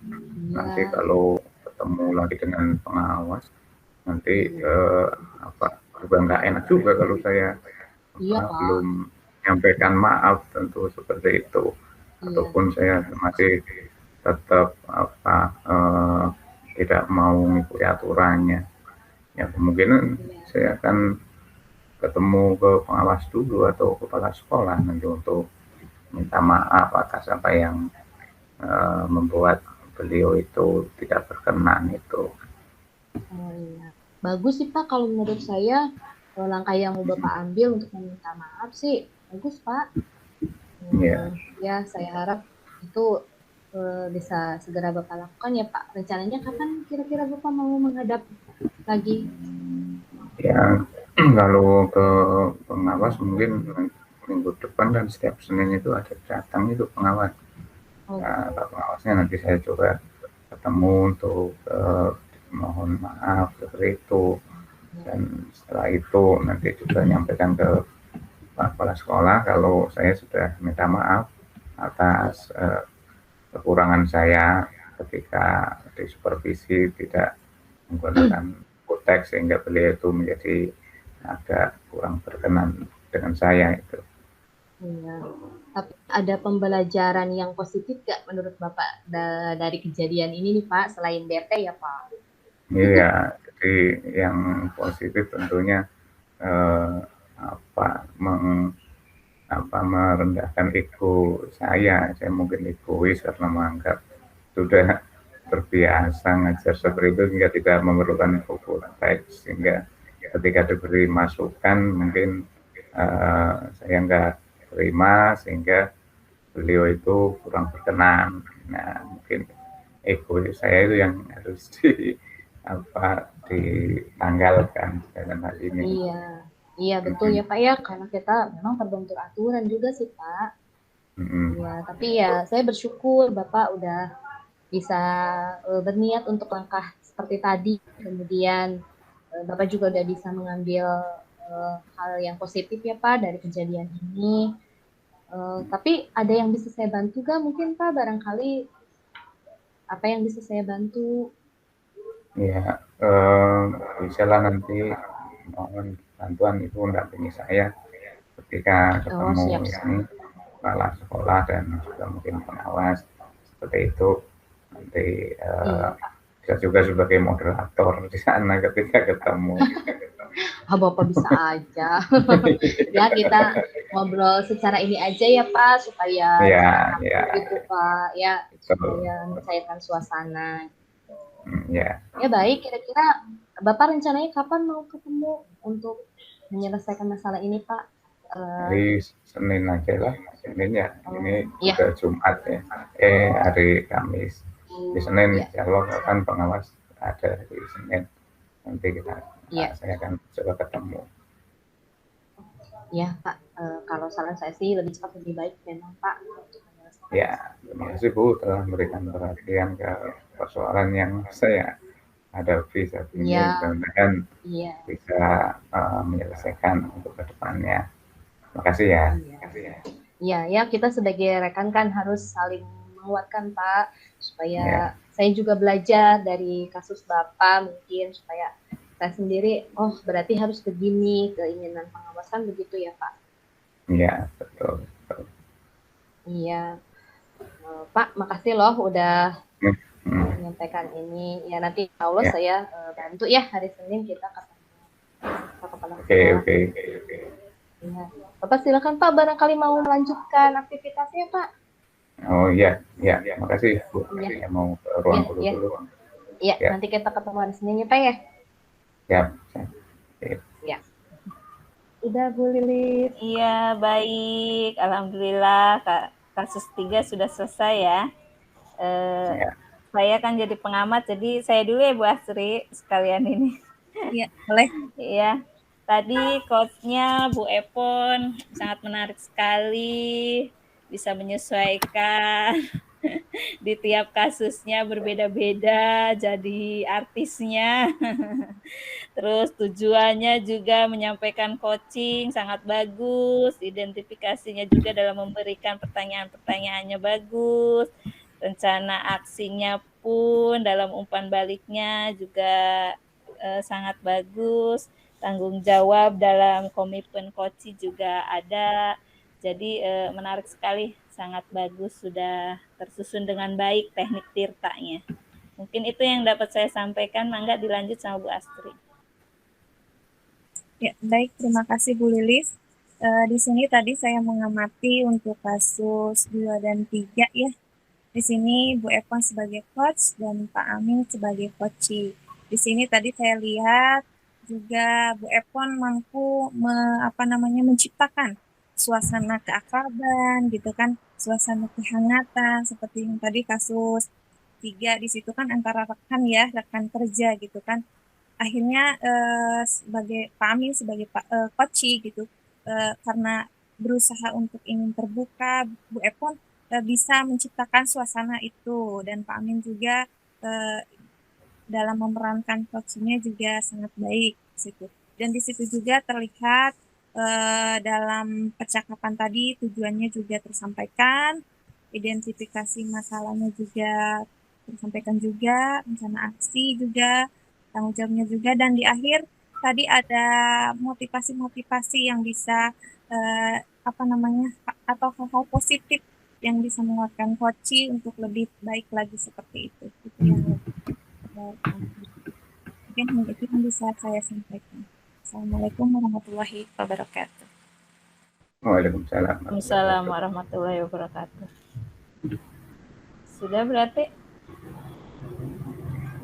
Nanti kalau ketemu lagi dengan pengawas, nanti juga nggak enak juga kalau saya belum menyampaikan maaf, tentu seperti itu. Ataupun saya masih tetap tidak mau mengikuti aturannya. Ya kemungkinan saya akan ketemu ke pengawas dulu atau kepala sekolah nanti untuk minta maaf atas apa yang membuat beliau itu tidak berkenan itu. Oh iya. Bagus sih Pak, kalau menurut saya langkah yang mau Bapak ambil untuk meminta maaf sih bagus Pak. Ya saya harap itu bisa segera Bapak lakukan ya Pak. Rencananya kapan kira-kira Bapak mau menghadap lagi? Ya Kalau ke pengawas mungkin minggu depan dan setiap Senin itu ada datang itu pengawas. Nah, Pak pengawasnya nanti saya coba ketemu untuk mohon maaf seperti itu, dan setelah itu nanti juga nyampaikan ke Pak Kepala Sekolah kalau saya sudah minta maaf atas kekurangan saya ketika disupervisi tidak menggunakan konteks sehingga beliau itu menjadi agak kurang berkenan dengan saya itu. Iya. Tapi ada pembelajaran yang positif gak menurut Bapak dari kejadian ini nih Pak, selain bete ya Pak? Iya, jadi yang positif tentunya merendahkan ego saya mungkin egois karena menganggap sudah terbiasa ngajar seperti itu sehingga tidak memerlukan konteks, sehingga ketika diberi masukan mungkin saya nggak terima sehingga beliau itu kurang berkenan. Nah, mungkin ego saya itu yang harus ditanggalkan dalam hal ini. Iya betul ya Pak ya, karena kita memang terbentur aturan juga sih Pak. Ya, tapi ya saya bersyukur Bapak udah bisa berniat untuk langkah seperti tadi. Kemudian Bapak juga udah bisa mengambil hal yang positif ya Pak dari kejadian ini. Tapi ada yang bisa saya bantu gak mungkin Pak? Barangkali apa yang bisa saya bantu? Ya, bisa lah nanti mohon bantuan Ibu mendampingi saya ketika ketemu ini kepala sekolah dan juga mungkin pengawas seperti itu. Nanti bisa juga sebagai moderator di sana ketika ketemu. Bapak bisa aja. Ya kita ngobrol secara ini aja ya Pak, supaya gitu Pak, ya supaya mencairkan suasana. Ya baik, kira-kira Bapak rencananya kapan mau ketemu untuk menyelesaikan masalah ini Pak? Hari Senin aja lah, Senin ya. Ini udah Jumat ya. Hari Kamis. Di Senin ya Allah kan pengawas ada di Senin. Nanti saya akan coba ketemu. Ya Pak, kalau saran saya sih lebih cepat lebih baik memang Pak. Ya, terima kasih Bu telah memberikan perhatian ke persoalan yang saya hadapi saat ini. Mudah-mudahan bisa menyelesaikan untuk kedepannya. Terima kasih ya. Ya kita sebagai rekan kan harus saling menguatkan Pak, supaya saya juga belajar dari kasus Bapak mungkin, supaya saya sendiri, berarti harus begini, keinginan pengawasan begitu ya Pak? Iya, betul. Iya. Pak, makasih loh udah menyampaikan ini. Ya nanti Allah saya bantu ya hari Senin kita ketemu Pak Kepala Sekolah. Oke. Ya. Bapak silakan Pak, barangkali mau melanjutkan aktivitasnya Pak. Oh iya, makasih Bu. Saya mau ke ruang guru dulu. Iya, nanti kita ketemu hari Senin ya Pak ya. Ya. Udah Bu Lilis. Iya, baik. Alhamdulillah kasus 3 sudah selesai ya. Saya kan jadi pengamat, jadi saya dulu ya Bu Astri sekalian ini. Iya, boleh. Iya. Tadi coach-nya Bu Epon sangat menarik sekali, bisa menyesuaikan di tiap kasusnya berbeda-beda jadi artisnya. Terus tujuannya juga menyampaikan coaching sangat bagus, identifikasinya juga dalam memberikan pertanyaan-pertanyaannya bagus, rencana aksinya pun dalam umpan baliknya juga sangat bagus, tanggung jawab dalam komitmen coaching juga ada. Jadi menarik sekali, sangat bagus, sudah tersusun dengan baik teknik tirtanya. Mungkin itu yang dapat saya sampaikan. Mangga dilanjut sama Bu Astri. Ya, baik, terima kasih Bu Lilis. Di sini tadi saya mengamati untuk kasus 2 dan 3 ya. Di sini Bu Epon sebagai coach dan Pak Amin sebagai coachee. Di sini tadi saya lihat juga Bu Epon mampu menciptakan suasana keakraban gitu kan, suasana kehangatan seperti yang tadi kasus 3 di situ kan antara rekan kerja gitu kan. akhirnya sebagai Pak Amin sebagai coach gitu, karena berusaha untuk ingin terbuka, Bu Epon bisa menciptakan suasana itu, dan Pak Amin juga dalam memerankan coachingnya juga sangat baik situ. Dan di situ juga terlihat dalam percakapan tadi tujuannya juga tersampaikan, identifikasi masalahnya juga tersampaikan juga, rencana aksi juga, tanggung jawabnya juga, dan di akhir tadi ada motivasi-motivasi yang bisa atau hal-hal positif yang bisa menguatkan coach untuk lebih baik lagi seperti itu. Itu yang mungkin itu yang bisa saya sampaikan. Assalamualaikum warahmatullahi wabarakatuh. Waalaikumsalam. Waalaikumsalam warahmatullahi wabarakatuh. Sudah berarti?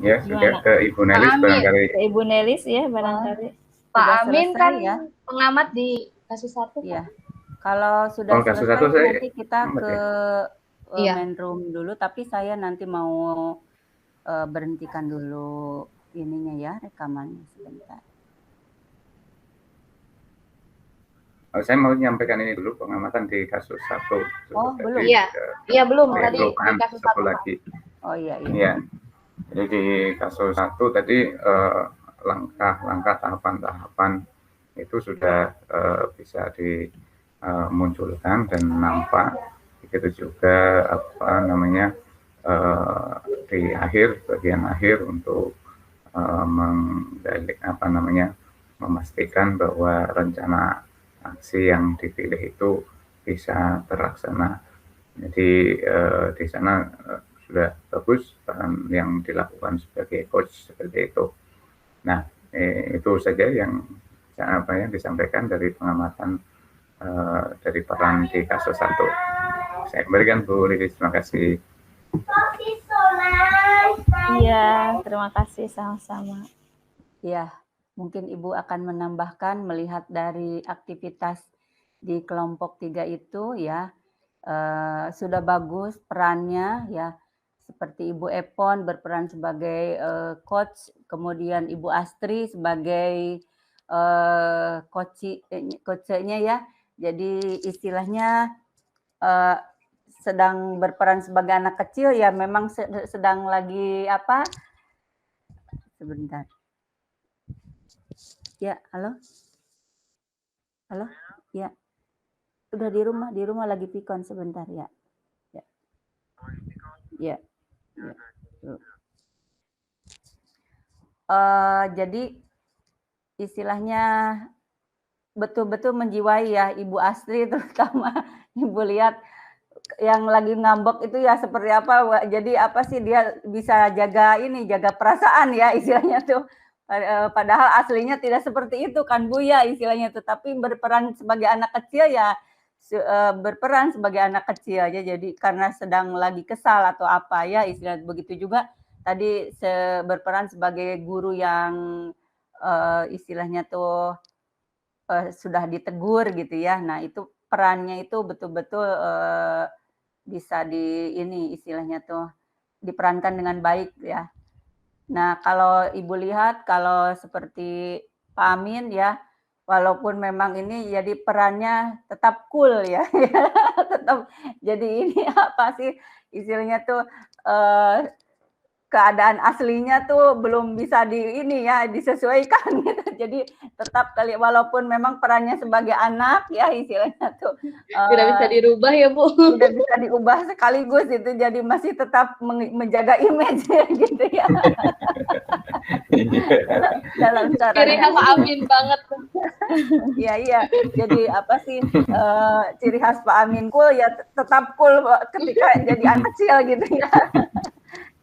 Ya, sudah ke Ibu Nelis barangkali. Ke Ibu Nelis ya barangkali. Pak Amin kan ya, pengamat di kasus 1. Iya. Kalau sudah selesai nanti kita ke main room dulu, tapi saya nanti mau berhentikan dulu ininya ya, rekamannya sebentar. Saya mau menyampaikan ini dulu, pengamatan di kasus 1. Oh, belum? Iya belum, tadi di kasus 1 lagi. Oh iya. Jadi di kasus 1 tadi langkah-langkah tahapan-tahapan itu sudah bisa dimunculkan dan nampak. Begitu juga di bagian akhir untuk memastikan bahwa rencana aksi yang dipilih itu bisa terlaksana. Jadi di sana sudah bagus yang dilakukan sebagai coach seperti itu. Nah, itu saja yang disampaikan dari pengamatan dari peran di kasus 1. Saya kembalikan Bu Lilis, terima kasih. Iya, terima kasih sama-sama. Ya, mungkin Ibu akan menambahkan melihat dari aktivitas di kelompok 3 itu ya, sudah bagus perannya ya, seperti Ibu Epon berperan sebagai coach, kemudian Ibu Astri sebagai coachnya ya, jadi istilahnya sedang berperan sebagai anak kecil ya, memang sedang lagi sebentar. Ya, halo? Ya. Udah di rumah lagi pikon sebentar ya. Ya. Jadi istilahnya betul-betul menjiwai ya Ibu Astri, terutama Ibu lihat yang lagi ngambek itu ya seperti apa. Jadi apa sih dia bisa jaga perasaan ya istilahnya tuh. Padahal aslinya tidak seperti itu kan Bu ya istilahnya tuh, tapi berperan sebagai anak kecil ya berperan sebagai anak kecil ya, jadi karena sedang lagi kesal atau apa ya istilah begitu. Juga tadi berperan sebagai guru yang istilahnya tuh sudah ditegur gitu ya. Nah itu perannya itu betul-betul bisa istilahnya tuh diperankan dengan baik ya. Nah, kalau Ibu lihat, kalau seperti Pak Amin ya, walaupun memang ini jadi perannya tetap cool ya, tetap jadi apa sih istilahnya tuh keadaan aslinya tuh belum bisa disesuaikan gitu. Jadi tetap walaupun memang perannya sebagai anak ya istilahnya tuh tidak bisa dirubah ya Bu. Tidak bisa diubah sekaligus itu, jadi masih tetap menjaga image gitu ya. dalam cara ciri khas Pak Amin banget. Iya. Jadi apa sih ciri khas Pak Amin cool ya, tetap cool ketika jadi anak kecil gitu ya.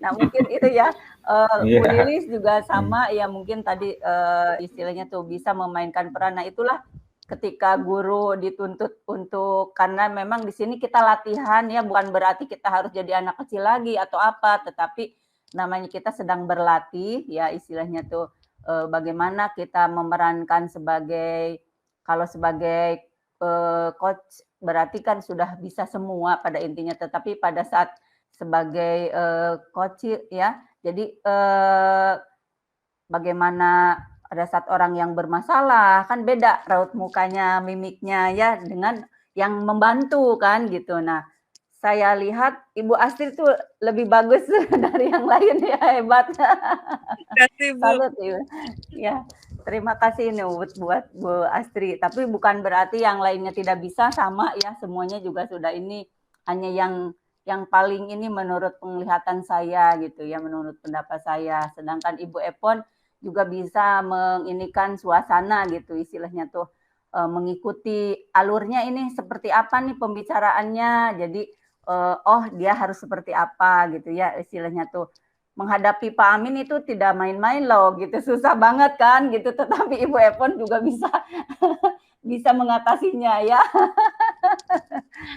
Nah mungkin itu ya, Bu Lilis juga sama ya, mungkin tadi istilahnya tuh bisa memainkan peran. Nah itulah ketika guru dituntut untuk, karena memang di sini kita latihan ya, bukan berarti kita harus jadi anak kecil lagi atau apa, tetapi namanya kita sedang berlatih ya istilahnya tuh bagaimana kita memerankan kalau sebagai coach berarti kan sudah bisa semua pada intinya, tetapi pada saat sebagai coach ya, jadi bagaimana pada saat orang yang bermasalah, kan beda raut mukanya, mimiknya ya dengan yang membantu kan gitu. Nah, saya lihat Ibu Astrid tuh lebih bagus dari yang lain ya, hebat. Kasih Bu. Salut ya. Terima kasih nih buat Bu Astrid. Tapi bukan berarti yang lainnya tidak bisa, sama ya, semuanya juga sudah ini, hanya yang paling ini menurut penglihatan saya gitu ya, menurut pendapat saya. Sedangkan Ibu Epon juga bisa menginikan suasana gitu, istilahnya tuh mengikuti alurnya ini seperti apa nih pembicaraannya. Jadi oh dia harus seperti apa gitu ya, istilahnya tuh. Menghadapi Pak Amin itu tidak main-main loh gitu, susah banget kan gitu, tetapi Ibu Epon juga bisa bisa mengatasinya ya.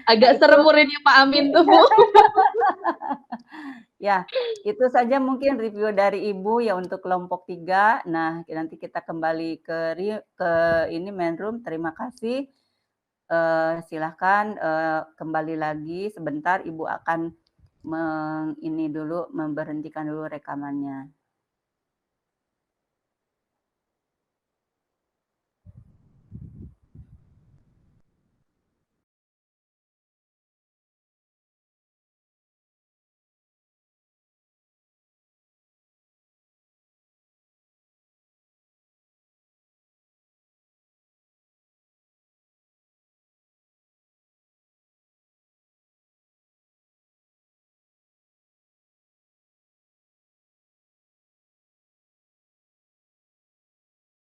Agak serem muridnya Pak Amin tuh Bu. Ya, itu saja mungkin review dari Ibu ya untuk kelompok 3. Nah, nanti kita kembali ke ini main room. Terima kasih. Silahkan kembali lagi sebentar, Ibu akan ini dulu, memberhentikan dulu rekamannya.